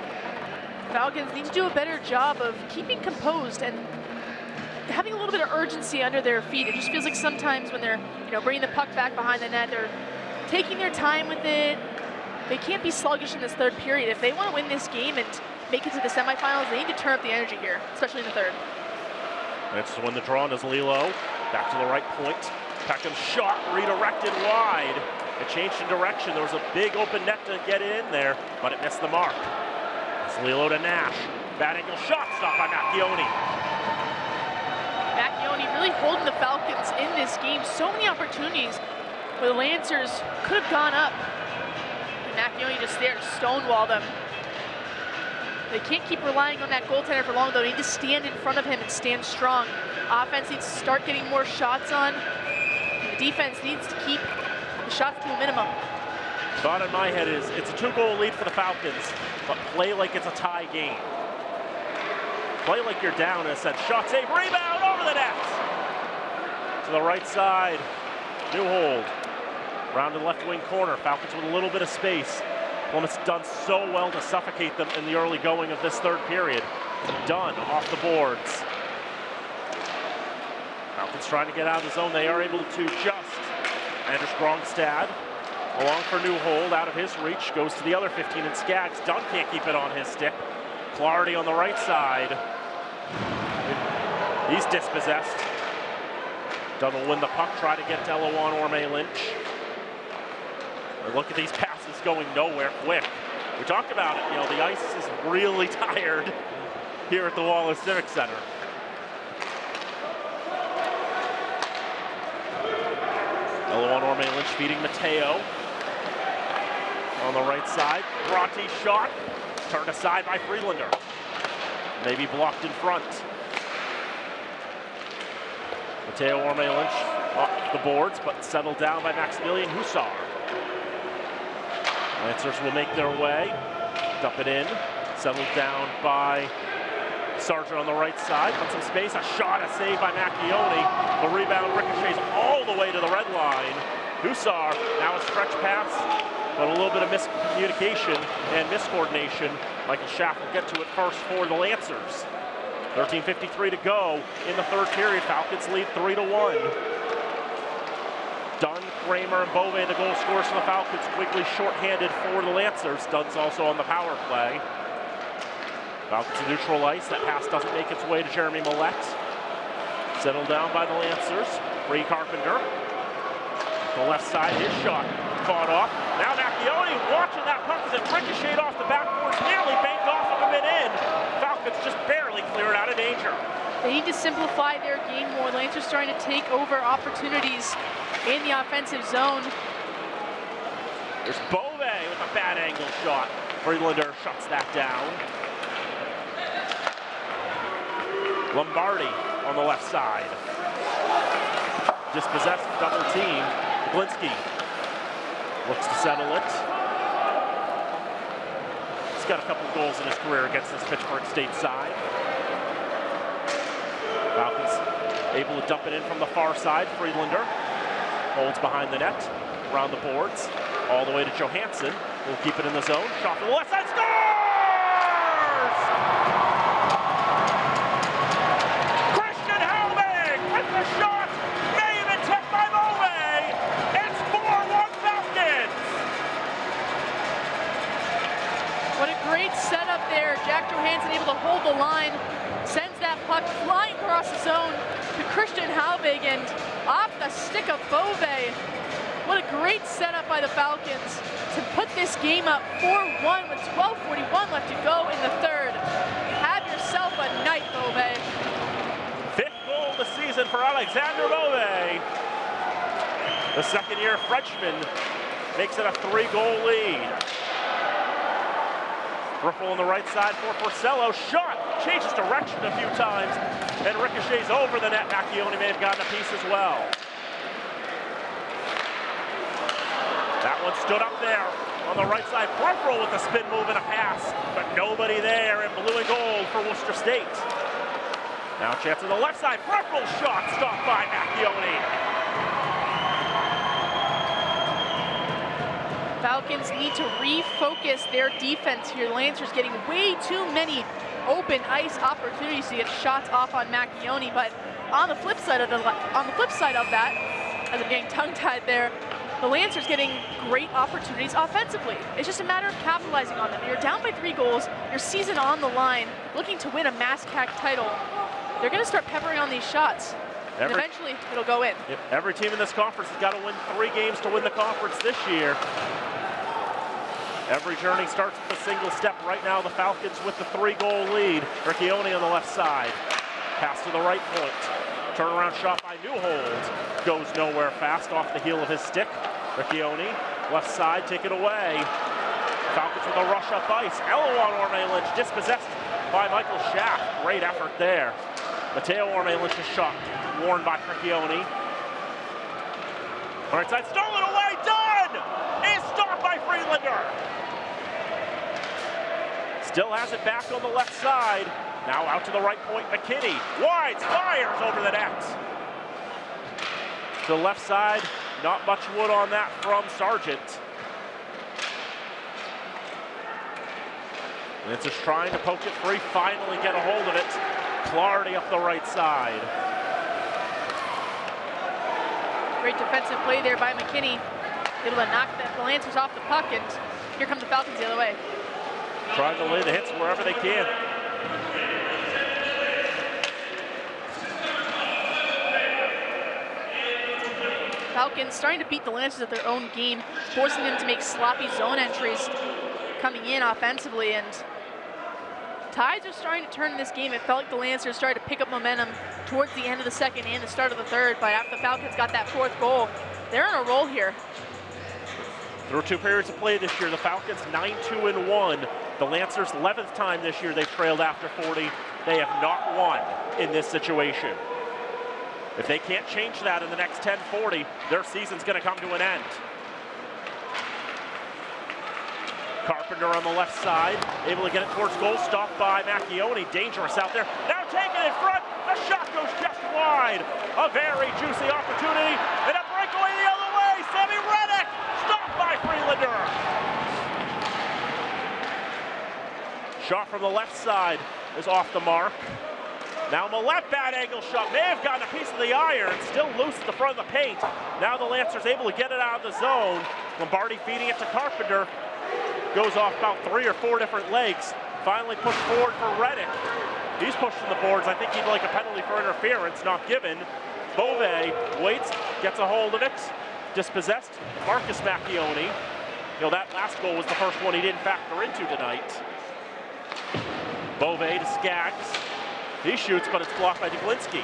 S2: Falcons need to do a better job of keeping composed and having a little bit of urgency under their feet. It just feels like sometimes when they're, bringing the puck back behind the net, they're taking their time with it. They can't be sluggish in this third period. If they want to win this game and make it to the semifinals, they need to turn up the energy here, especially in the third.
S1: That's when the draw is Lilo. Back to the right point. Peckham's shot redirected wide. It changed in direction. There was a big open net to get it in there, but it missed the mark. It's Lilo to Nash. Bad angle shot stopped by Macchione.
S2: Macchione really holding the Falcons in this game. So many opportunities where the Lancers could have gone up. And Macchione just there to stonewall them. They can't keep relying on that goaltender for long, though. They need to stand in front of him and stand strong. Offense needs to start getting more shots on. The defense needs to keep the shots to a minimum.
S1: Thought in my head is it's a 2-goal lead for the Falcons, but play like it's a tie game. Play like you're down, and said shot save, rebound over the net. To the right side, Newhold. Round to the left wing corner, Falcons with a little bit of space. Plymouth's done so well to suffocate them in the early going of this third period. Dunn off the boards. Falcons trying to get out of the zone. They are able to just. Anders Grongstad along for Newhold, out of his reach, goes to the other 15 and Skaggs. Dunn can't keep it on his stick. Clardy on the right side. He's dispossessed. Dunn will win the puck, try to get to Eloan Orme-Lynch. Look at these passes going nowhere quick. We talked about it, the ice is really tired here at the Wallace Civic Center. Eloan Orme-Lynch feeding Mateo. On the right side, Bronte shot, turned aside by Friedlander. Maybe blocked in front. Mateo Orme-Lynch off the boards, but settled down by Maximilian Hussar. Lancers will make their way, dump it in, settled down by Sargent on the right side, put some space, a shot, a save by Macchione. The rebound ricochets all the way to the red line. Hussar, now a stretch pass but a little bit of miscommunication and miscoordination. Michael Schaff will get to it first for the Lancers. 13:53 to go in the third period. Falcons lead 3-1. Dunn, Kramer, and Bove, the goal scorers for the Falcons. Quigley shorthanded for the Lancers. Dunn's also on the power play. Falcons in neutral ice. That pass doesn't make its way to Jeremy Millette. Settled down by the Lancers. Free Carpenter. The left side, his shot caught off. Now Macchione watching that puck as it ricocheted off the backboards, nearly banked off of him and in. Falcons just barely cleared out of danger.
S2: They need to simplify their game more. Lancers trying to take over opportunities in the offensive zone.
S1: There's Bove with a bad angle shot. Friedlander shuts that down. Lombardi on the left side. Dispossessed, double team. Glinski looks to settle it. He's got a couple goals in his career against this Fitchburg State side. Falcons able to dump it in from the far side. Friedlander holds behind the net, around the boards, all the way to Johansson. Will keep it in the zone. Shot from the left side, scores! Christian Helbig with the shot, may have been tipped by Bove. It's 4-1 Falcons.
S2: What a great setup there. Jack Johansson able to hold the line, sends that puck flying across the zone to Christian Helbig and off the stick of Bove. What a great setup by the Falcons to put this game up 4-1 with 12:41 left to go in the third. Have yourself a night, Bove.
S1: Fifth goal of the season for Alexander Bove. The second-year freshman makes it a 3-goal lead. Riffle on the right side for Porcello. Shot changes direction a few times and ricochets over the net. Macchione may have gotten a piece as well. That one stood up there on the right side. Peripheral with a spin move and a pass, but nobody there in blue and gold for Worcester State. Now chance on the left side. Peripheral shot stopped by Macchione.
S2: Falcons need to refocus their defense here. The Lancers getting way too many open ice opportunities to get shots off on Macchione, but on the flip side of that, as I'm getting tongue-tied there, the Lancers getting great opportunities offensively. It's just a matter of capitalizing on them. You're down by 3 goals, your season on the line, looking to win a MASCAC title. They're going to start peppering on these shots, and eventually it'll go in.
S1: Yep, every team in this conference has got to win 3 games to win the conference this year. Every journey starts with a single step. Right now, the Falcons with the 3-goal lead. Riccione on the left side. Pass to the right point. Turnaround shot by Newhold. Goes nowhere fast off the heel of his stick. Riccione, left side, take it away. Falcons with a rush up ice. Eloan Orme-Lynch dispossessed by Michael Schaff. Great effort there. Mateo Orme-Lynch's shot warned by Riccione. Right side, stolen away, done! Is stopped by Friedlander. Still has it back on the left side. Now out to the right point, McKinney. Wide, fires over the net. To the left side, not much wood on that from Sargent. And it's just trying to poke it free, finally get a hold of it. Clardy up the right side.
S2: Great defensive play there by McKinney. Able to knock the Lancers off the puck, and here comes the Falcons the other way.
S1: Trying to lay the hits wherever they can.
S2: Falcons starting to beat the Lancers at their own game, forcing them to make sloppy zone entries coming in offensively, and tides are starting to turn in this game. It felt like the Lancers started to pick up momentum towards the end of the second and the start of the third, but after the Falcons got that 4th goal, they're on a roll here.
S1: Through 2 periods of play this year, the Falcons 9-2-1. The Lancers 11th time this year they've trailed after 40. They have not won in this situation. If they can't change that in the next 10-40, their season's going to come to an end. Carpenter on the left side, able to get it towards goal, stopped by Macchione. Dangerous out there. Now taken in front. The shot goes just wide. A very juicy opportunity, and a breakaway the other way. Sammy Reddick stopped by Friedlander. from the left side is off the mark. Now Millette, bad angle shot, may have gotten a piece of the iron, still loose at the front of the paint. Now the Lancers able to get it out of the zone. Lombardi feeding it to Carpenter. Goes off about 3 or 4 different legs. Finally pushed forward for Reddick. He's pushing the boards. I think he'd like a penalty for interference, not given. Bove waits, gets a hold of it. Dispossessed Marcus Macchione. You know, that last goal was the first one he didn't factor into tonight. Bove to Skaggs. He shoots, but it's blocked by Deglinski.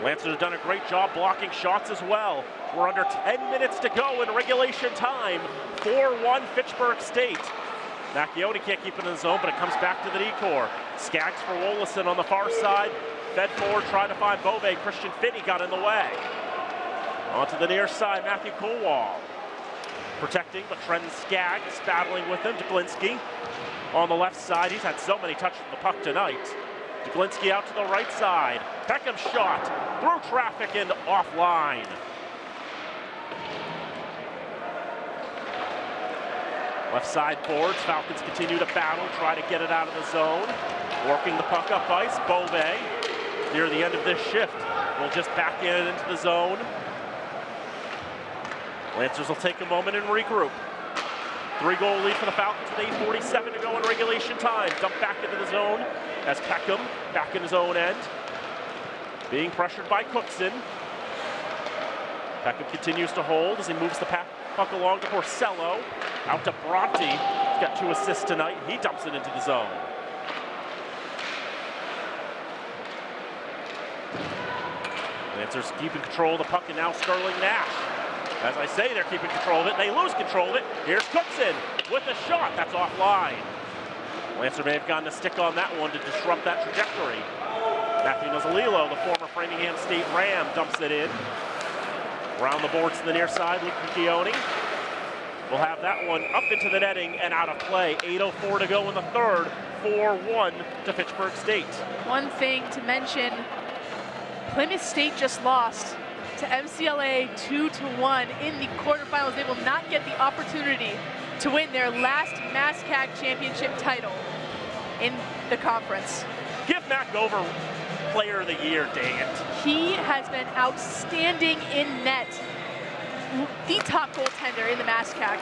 S1: Lancers have done a great job blocking shots as well. We're under 10 minutes to go in regulation time. 4-1 Fitchburg State. Macchione can't keep it in the zone, but it comes back to the decor. Skaggs for Wollaston on the far side. Fed forward, trying to find Bove. Christian Finney got in the way. Onto the near side, Matthew Kowal. Protecting, but Trenton Skaggs battling with him. Deglinski on the left side. He's had so many touches of the puck tonight. Deglinski out to the right side. Peckham's shot through traffic and offline. Left side boards. Falcons continue to battle, try to get it out of the zone. Working the puck up ice. Bove near the end of this shift will just back in into the zone. Lancers will take a moment and regroup. 3-goal lead for the Falcons with 8:47 to go in regulation time. Dump back into the zone as Peckham back in his own end. Being pressured by Cookson. Peckham continues to hold as he moves the puck along to Porcello. Out to Bronte. He's got 2 assists tonight. He dumps it into the zone. Lancers keeping control of the puck, and now Sterling Nash. As I say, they're keeping control of it. They lose control of it. Here's Cookson with a shot. That's offline. Lancer may have gotten a stick on that one to disrupt that trajectory. Matthew Nozzolillo, the former Framingham State Ram, dumps it in. Around the boards to the near side, Luke Macchione will have that one up into the netting and out of play. 8:04 to go in the third. 4-1 to Fitchburg State.
S2: One thing to mention, Plymouth State just lost to MCLA 2-1 in the quarterfinals. They will not get the opportunity to win their last MASCAC championship title in the conference.
S1: Give Matt Gover Player of the Year, dang it.
S2: He has been outstanding in net. The top goaltender in the MASCAC.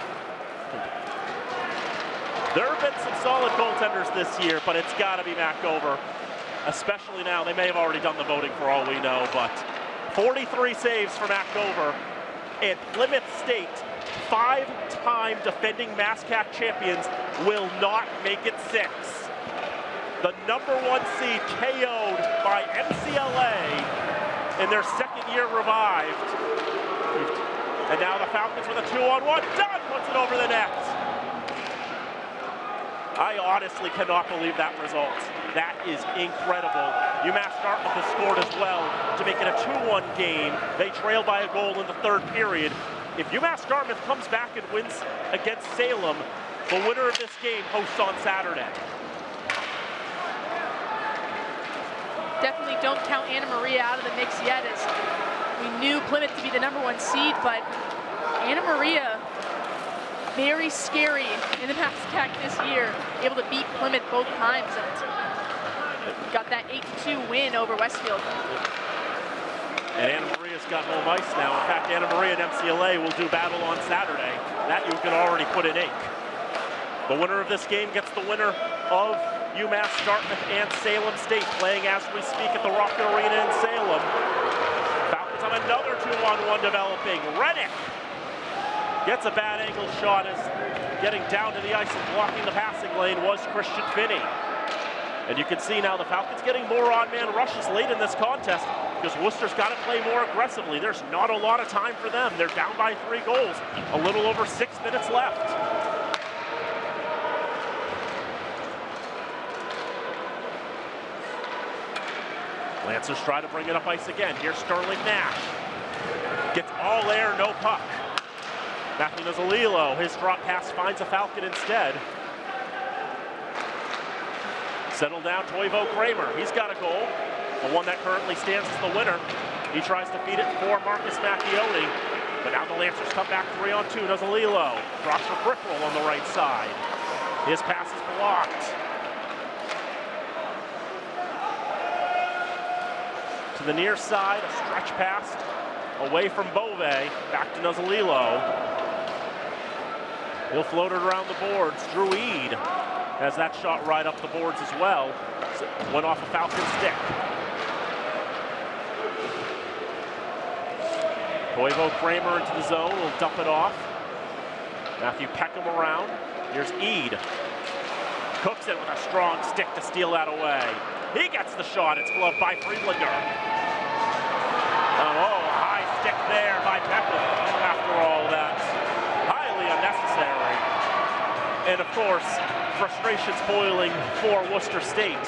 S1: There have been some solid goaltenders this year, but it's got to be Matt Gover. Especially now, they may have already done the voting for all we know, but 43 saves for Matt Gover. And Plymouth State, 5-time defending MASCAC champions, will not make it 6. The #1 seed KO'd by MCLA in their second year revived. And now the Falcons with a 2-on-1. Dunn puts it over the net. I honestly cannot believe that result. That is incredible. UMass Dartmouth has scored as well to make it a 2-1 game. They trail by a goal in the third period. If UMass Dartmouth comes back and wins against Salem, the winner of this game hosts on Saturday.
S2: Definitely don't count Anna Maria out of the mix yet, as we knew Plymouth to be the #1 seed, but Anna Maria, very scary in the MASCAC this year, able to beat Plymouth both times and got that 8-2 win over Westfield.
S1: And Anna Maria's got home ice now. In fact, Anna Maria and MCLA will do battle on Saturday. That you can already put in ink. The winner of this game gets the winner of UMass Dartmouth and Salem State, playing as we speak at the Rocket Arena in Salem. Falcons have another 2-on-1 developing. Reddick gets a bad angle shot as getting down to the ice and blocking the passing lane was Christian Finney. And you can see now the Falcons getting more on-man rushes late in this contest because Worcester's got to play more aggressively. There's not a lot of time for them. They're down by 3 goals, a little over 6 minutes left. Lancers try to bring it up ice again. Here's Sterling Nash. Gets all air, no puck. Matthew Nozzolillo, his drop pass finds a Falcon instead. Settle down, Toivo Kramer. He's got a goal, the one that currently stands as the winner. He tries to feed it for Marcus Macchione, but now the Lancers come back 3-on-2. Nozzolillo drops for Brickrell on the right side. His pass is blocked. To the near side, a stretch pass away from Bove, back to Nuzzolillo. He'll float it around the boards. Drew Eade has that shot right up the boards as well. So went off a Falcon stick. Toivo Kramer into the zone, will dump it off. Matthew Peckham around. Here's Eade. Cooks it with a strong stick to steal that away. He gets the shot, it's gloved by Friedlander. Oh, a high stick there by Peckham. After all that, highly unnecessary. And of course, frustrations boiling for Worcester State.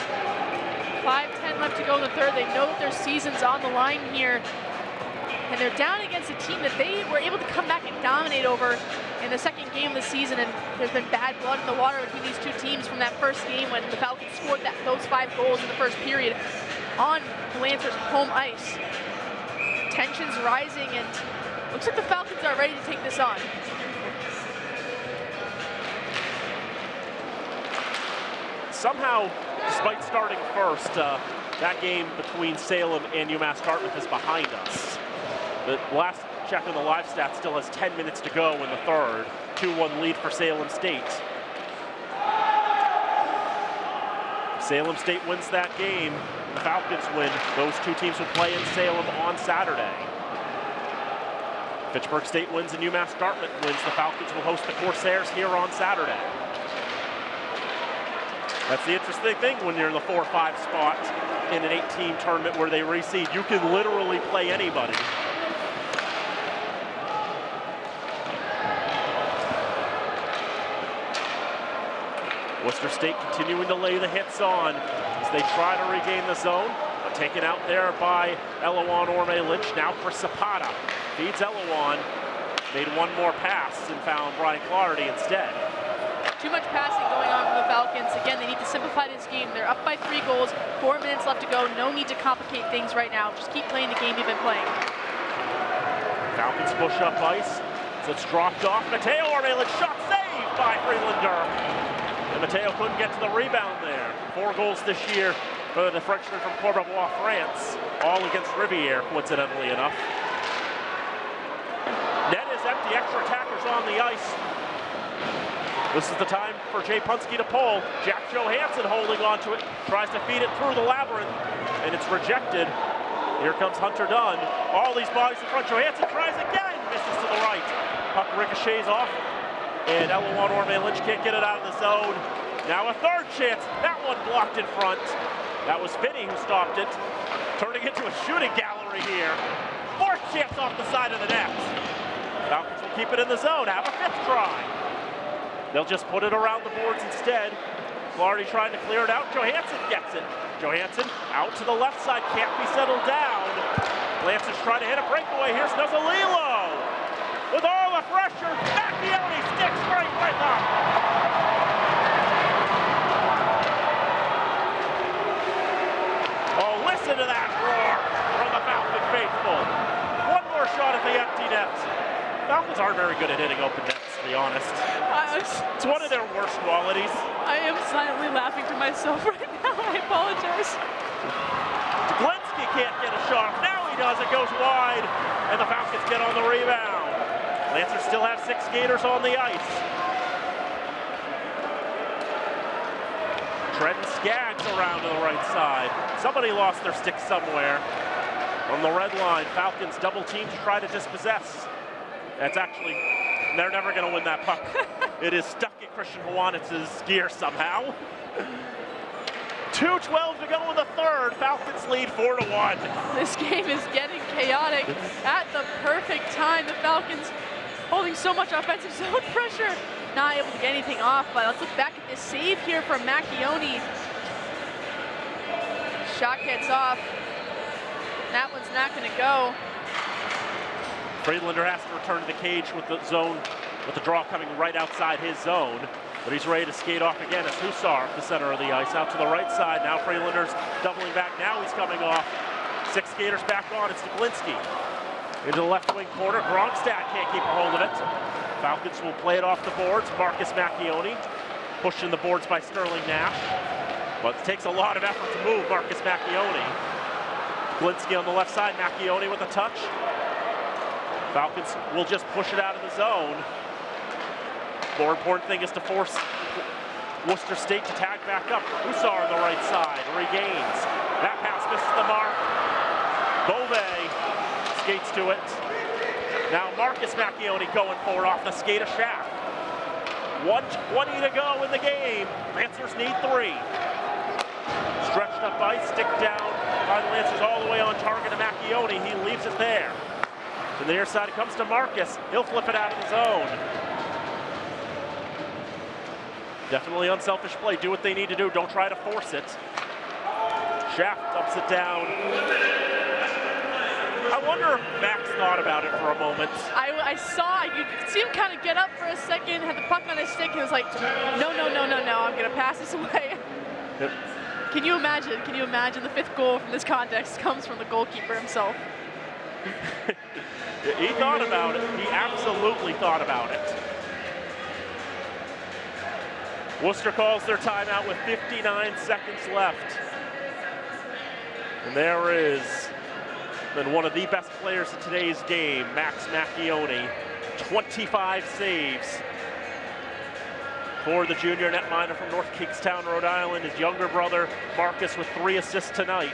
S2: 5:10 left to go in the third. They know that their season's on the line here. And they're down against a team that they were able to come back and dominate over in the second game of the season. And there's been bad blood in the water between these two teams from that first game when the Falcons scored those 5 goals in the first period on the Lancers' home ice. Tensions rising, and looks like the Falcons are ready to take this on.
S1: Somehow, despite starting first, that game between Salem and UMass Dartmouth is behind us. The last check on the live stat still has 10 minutes to go in the third. 2-1 lead for Salem State. Salem State wins that game. The Falcons win. Those two teams will play in Salem on Saturday. Fitchburg State wins and UMass Dartmouth wins. The Falcons will host the Corsairs here on Saturday. That's the interesting thing when you're in the 4-5 spot in an 8-team tournament where they reseed. You can literally play anybody. Worcester State continuing to lay the hits on as they try to regain the zone, but taken out there by Elawan Orme-Lynch. Now for Zapata. Feeds Elawan. Made one more pass and found Brian Clardy instead.
S2: Too much passing going on from the Falcons. Again, they need to simplify this game. They're up by 3 goals, 4 minutes left to go. No need to complicate things right now. Just keep playing the game you've been playing.
S1: Falcons push up ice. So it's dropped off. Mateo Orme-Lynch shot saved by Friedlander. And Mateo couldn't get to the rebound there. 4 goals this year for the Frenchman from Courbevoie, France. All against Riviere, coincidentally enough. Net is empty, extra attackers on the ice. This is the time for Jay Punske to pull. Jack Johansson holding onto it, tries to feed it through the labyrinth, and it's rejected. Here comes Hunter Dunn. All these bodies in front. Johansson tries again, misses to the right. Puck ricochets off, and Elawan Orme-Lynch can't get it out of the zone. Now a third chance. That one blocked in front. That was Finney who stopped it. Turning into a shooting gallery here. 4th chance off the side of the net. Falcons will keep it in the zone. Have a 5th try. They'll just put it around the boards instead. Clardy trying to clear it out. Johansson gets it. Johansson out to the left side. Can't be settled down. Lancers trying to hit a breakaway. Here's Nuzzolillo. With all the pressure, Macchione sticks right with him. Oh, listen to that roar from the Falcon faithful. One more shot at the empty net. Falcons aren't very good at hitting open nets, to be honest. It's one of their worst qualities.
S2: I am silently laughing to myself right now. I apologize.
S1: Deglinski can't get a shot. Now he does. It goes wide, and the Falcons get on the rebound. Lancers still have 6 skaters on the ice. Trenton Skaggs around to the right side. Somebody lost their stick somewhere. On the red line, Falcons double team to try to dispossess. That's actually, they're never going to win that puck. It is stuck in Christian Hawanitz's gear somehow. 2:12 to go in the third. Falcons lead 4-1.
S2: This game is getting chaotic at the perfect time. The Falcons holding so much offensive zone pressure. Not able to get anything off, but let's look back at this save here from Macchione. Shot gets off. That one's not going to go.
S1: Friedlander has to return to the cage with the zone, with the draw coming right outside his zone. But he's ready to skate off again as Hussar, the center of the ice, out to the right side. Now Friedlander's doubling back. Now he's coming off. 6 skaters back on. It's Deglinski. Into the left wing corner. Grongstad can't keep a hold of it. Falcons will play it off the boards. Marcus Macchione pushed in the boards by Sterling Nash. But it takes a lot of effort to move Marcus Macchione. Glinski on the left side, Macchione with a touch. Falcons will just push it out of the zone. More important thing is to force Worcester State to tag back up. Hussar on the right side, regains. That pass misses the mark. Bove skates to it. Now Marcus Macchione going for it off the skate of Schaff. 1:20 to go in the game. Lancers need 3. Stretched up ice, stick down by the Lancers all the way on target to Macchione. He leaves it there. To the near side, it comes to Marcus. He'll flip it out of the zone. Definitely unselfish play. Do what they need to do. Don't try to force it. Schaff dumps it down. I wonder if Max thought about it for a moment.
S2: I saw, you could see him kind of get up for a second, had the puck on his stick, and was like, no, I'm gonna pass this away.
S1: Yep.
S2: Can you imagine the 5th goal from this context comes from the goalkeeper himself?
S1: He thought about it. He absolutely thought about it. Worcester calls their timeout with 59 seconds left. And there is then one of the best players in today's game, Max Macchione. 25 saves for the junior netminder from North Kingstown, Rhode Island. His younger brother, Marcus, with 3 assists tonight.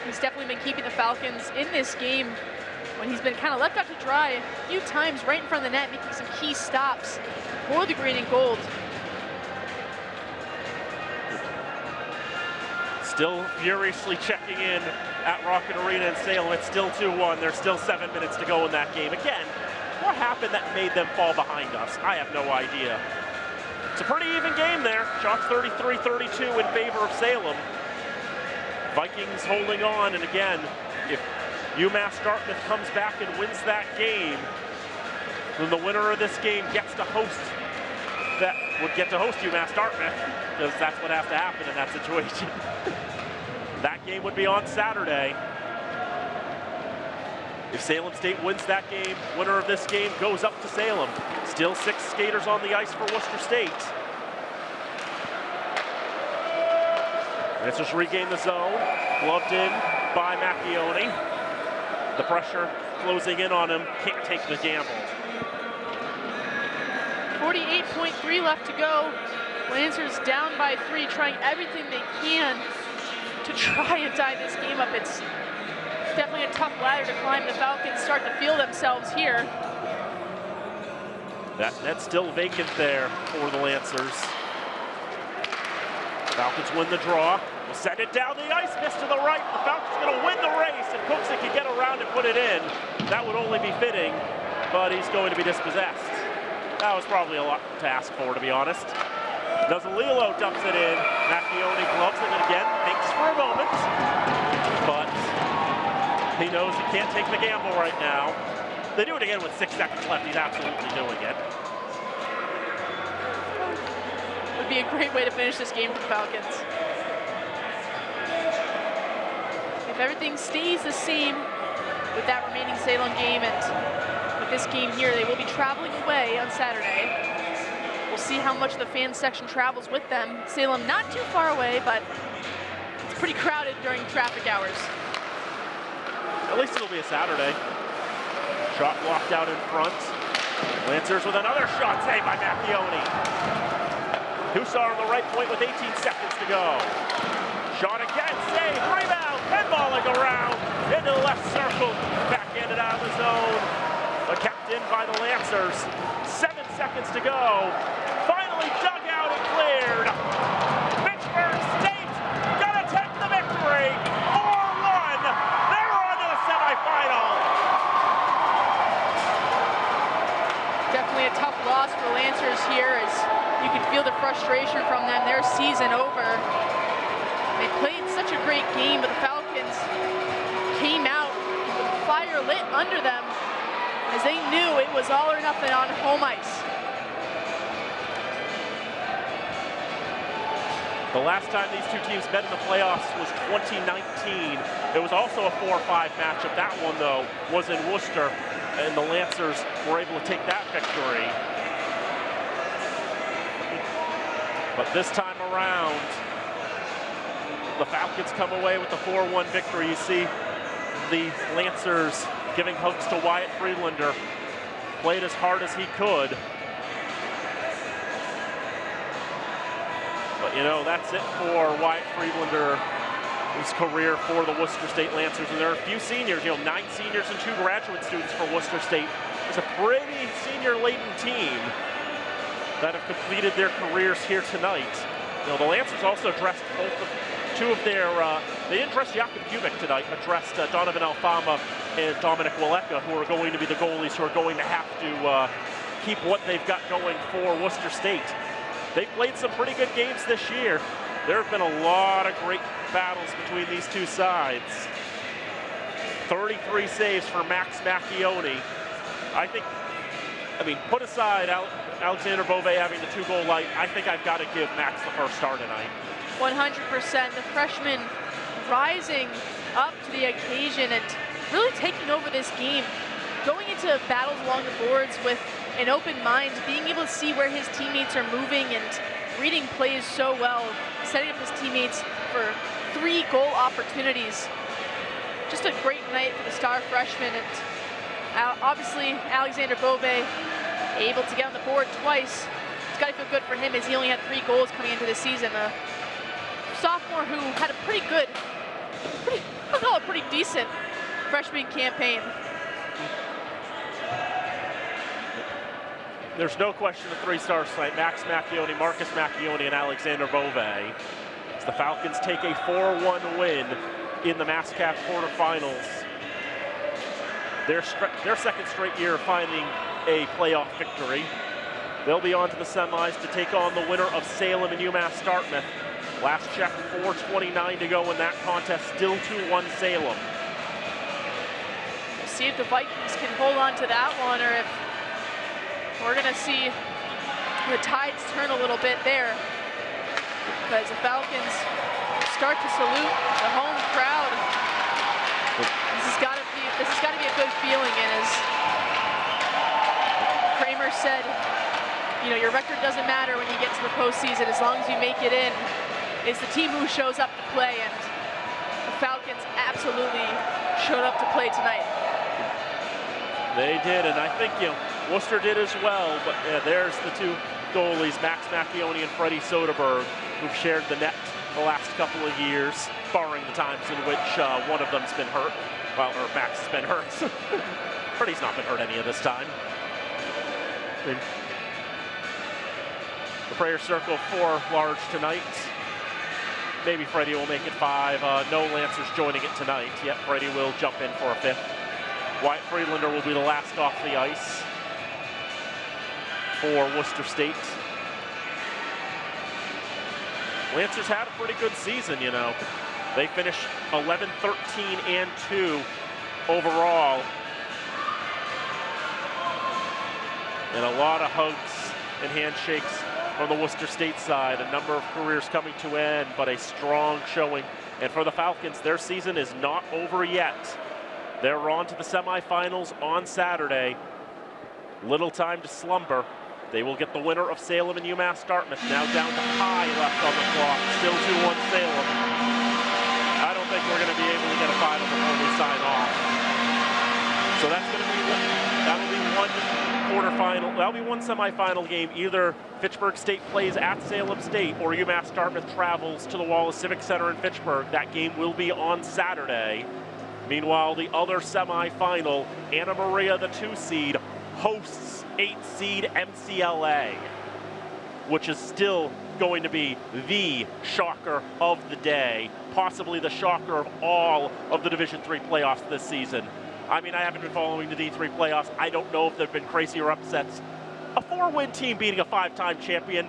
S2: He's definitely been keeping the Falcons in this game when he's been kind of left out to dry a few times right in front of the net, making some key stops for the green and gold.
S1: Still furiously checking in at Rocket Arena in Salem. It's still 2-1. There's still 7 minutes to go in that game. Again, what happened that made them fall behind us? I have no idea. It's a pretty even game there. Shots 33-32 in favor of Salem. Vikings holding on, and again, if UMass Dartmouth comes back and wins that game, then the winner of this game would get to host UMass Dartmouth, because that's what has to happen in that situation. That game would be on Saturday. If Salem State wins that game, winner of this game goes up to Salem. Still 6 skaters on the ice for Worcester State. Lancers regain the zone, gloved in by Macchione. The pressure closing in on him, can't take the gamble.
S2: 48.3 left to go. Lancers down by 3, trying everything they can to try and tie this game up. It's definitely a tough ladder to climb. The Falcons start to feel themselves here.
S1: That net's still vacant there for the Lancers. Falcons win the draw. Will send it down the ice, missed to the right. The Falcons going to win the race, and Cookson can get around and put it in. That would only be fitting, but he's going to be dispossessed. That was probably a lot to ask for, to be honest. Nuzzolillo dumps it in. Macchione gloves it again, thinks for a moment, but he knows he can't take the gamble right now. They do it again with 6 seconds left. He's absolutely doing it.
S2: Would be a great way to finish this game for the Falcons. If everything stays the same with that remaining Salem game and with this game here, they will be traveling away on Saturday. We'll see how much the fan section travels with them. Salem not too far away, but it's pretty crowded during traffic hours.
S1: At least it'll be a Saturday. Shot blocked out in front. Lancers with another shot saved by Macchione. Hussar on the right point with 18 seconds to go. Shot again, save, rebound, pinballing around into the left circle. Backhanded out of the zone, but kept in by the Lancers. 7 seconds to go. Finally dug out and cleared. Fitchburg State gonna take the victory. 4-1. They're on to the semifinal.
S2: Definitely a tough loss for the Lancers here, as you can feel the frustration from them. Their season over. They played such a great game, but the Falcons came out with fire lit under them, as they knew it was all or nothing on home ice.
S1: The last time these two teams met in the playoffs was 2019. It was also a 4-5 matchup. That one, though, was in Worcester, and the Lancers were able to take that victory. But this time around, the Falcons come away with the 4-1 victory. You see the Lancers giving hugs to Wyatt Friedlander. Played as hard as he could. But you know, that's it for Wyatt Friedlander, his career for the Worcester State Lancers. And there are a few seniors, you know, 9 seniors and 2 graduate students for Worcester State. It's a pretty senior-laden team that have completed their careers here tonight. You know, the Lancers also dressed two of their, they didn't dress Jakob Kubik tonight, but dressed Donovan Alfama and Dominic Waleka, who are going to be the goalies who are going to have to keep what they've got going for Worcester State. They've played some pretty good games this year. There have been a lot of great battles between these two sides. 33 saves for Max Macchione. I think, I mean, put aside Alexander Bove having the 2-goal light, I think I've got to give Max the first star tonight. 100%.
S2: The freshman rising up to the occasion and really taking over this game, going into battles along the boards with an open mind, being able to see where his teammates are moving and reading plays so well, setting up his teammates for 3 goal opportunities. Just a great night for the star freshman, and obviously Alexander Bove able to get on the board twice. It's got to feel good for him as he only had 3 goals coming into the season. A sophomore who had a pretty decent freshman campaign.
S1: There's no question the 3 stars tonight: Max Macchione, Marcus Macchione, and Alexander Bove. As the Falcons take a 4-1 win in the MASCAC quarterfinals. Their second straight year of finding a playoff victory. They'll be on to the semis to take on the winner of Salem and UMass Dartmouth. Last check, 4:29 to go in that contest, still 2-1 Salem.
S2: We'll see if the Vikings can hold on to that one, or if we're gonna see the tides turn a little bit there, because the Falcons start to salute the home crowd. This has got to be a good feeling, and as Kramer said, you know, your record doesn't matter when you get to the postseason as long as you make it in. It's the team who shows up to play, and the Falcons absolutely showed up to play tonight.
S1: They did, and I think, you know, Worcester did as well, but there's the 2 goalies, Max Macchione and Freddie Soderberg, who've shared the net the last couple of years, barring the times in which one of them's been hurt. Well, or Max has been hurt. Freddie's not been hurt any of this time. I mean, the prayer circle 4 large tonight. Maybe Freddie will make it 5. No Lancers joining it tonight, yet Freddie will jump in for a 5th. Wyatt Friedlander will be the last off the ice for Worcester State. Lancers had a pretty good season, you know. They finished 11-13-2 overall. And a lot of hugs and handshakes on the Worcester State side. A number of careers coming to end, but a strong showing. And for the Falcons, their season is not over yet. They're on to the semifinals on Saturday. Little time to slumber. They will get the winner of Salem and UMass Dartmouth. Now down to High left on the clock. Still 2-1 Salem. I don't think we're going to be able to get a final before we sign off. So that's going to be, that'll be one quarterfinal, that'll be one semifinal game. Either Fitchburg State plays at Salem State or UMass Dartmouth travels to the Wallace Civic Center in Fitchburg. That game will be on Saturday. Meanwhile, the other semifinal, Anna Maria, the 2 seed, hosts 8 seed MCLA, which is still going to be the shocker of the day, possibly the shocker of all of the Division III playoffs this season. I mean, I haven't been following the D3 playoffs. I don't know if there have been crazier upsets. A 4-win team beating a 5-time champion,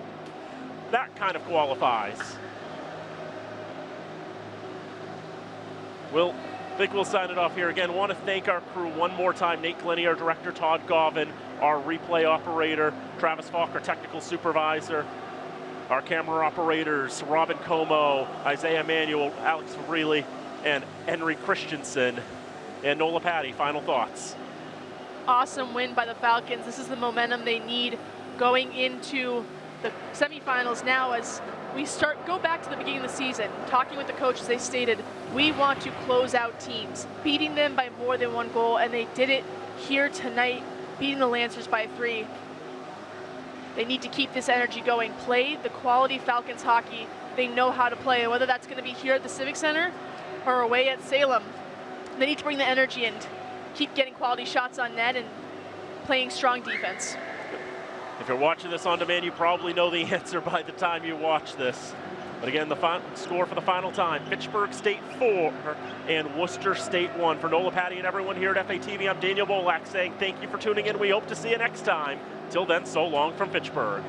S1: that kind of qualifies. I think we'll sign it off here. Again, want to thank our crew one more time. Nate Glennie, our director, Todd Govan, our replay operator, Travis Falk, our technical supervisor, our camera operators, Robin Como, Isaiah Manuel, Alex Fabrile, and Henry Christensen. And Nola Patty, final thoughts.
S2: Awesome win by the Falcons. This is the momentum they need going into the semifinals now as we start go back to the beginning of the season, talking with the coaches, they stated, we want to close out teams, beating them by more than 1 goal, and they did it here tonight, beating the Lancers by 3. They need to keep this energy going, play the quality Falcons hockey they know how to play, and whether that's going to be here at the Civic Center or away at Salem, they need to bring the energy and keep getting quality shots on net and playing strong defense.
S1: If you're watching this on demand, you probably know the answer by the time you watch this. But again, the score for the final time, Fitchburg State 4 and Worcester State 1. For Nola, Patty, and everyone here at FATV, I'm Daniel Bolak saying thank you for tuning in. We hope to see you next time. Till then, so long from Fitchburg.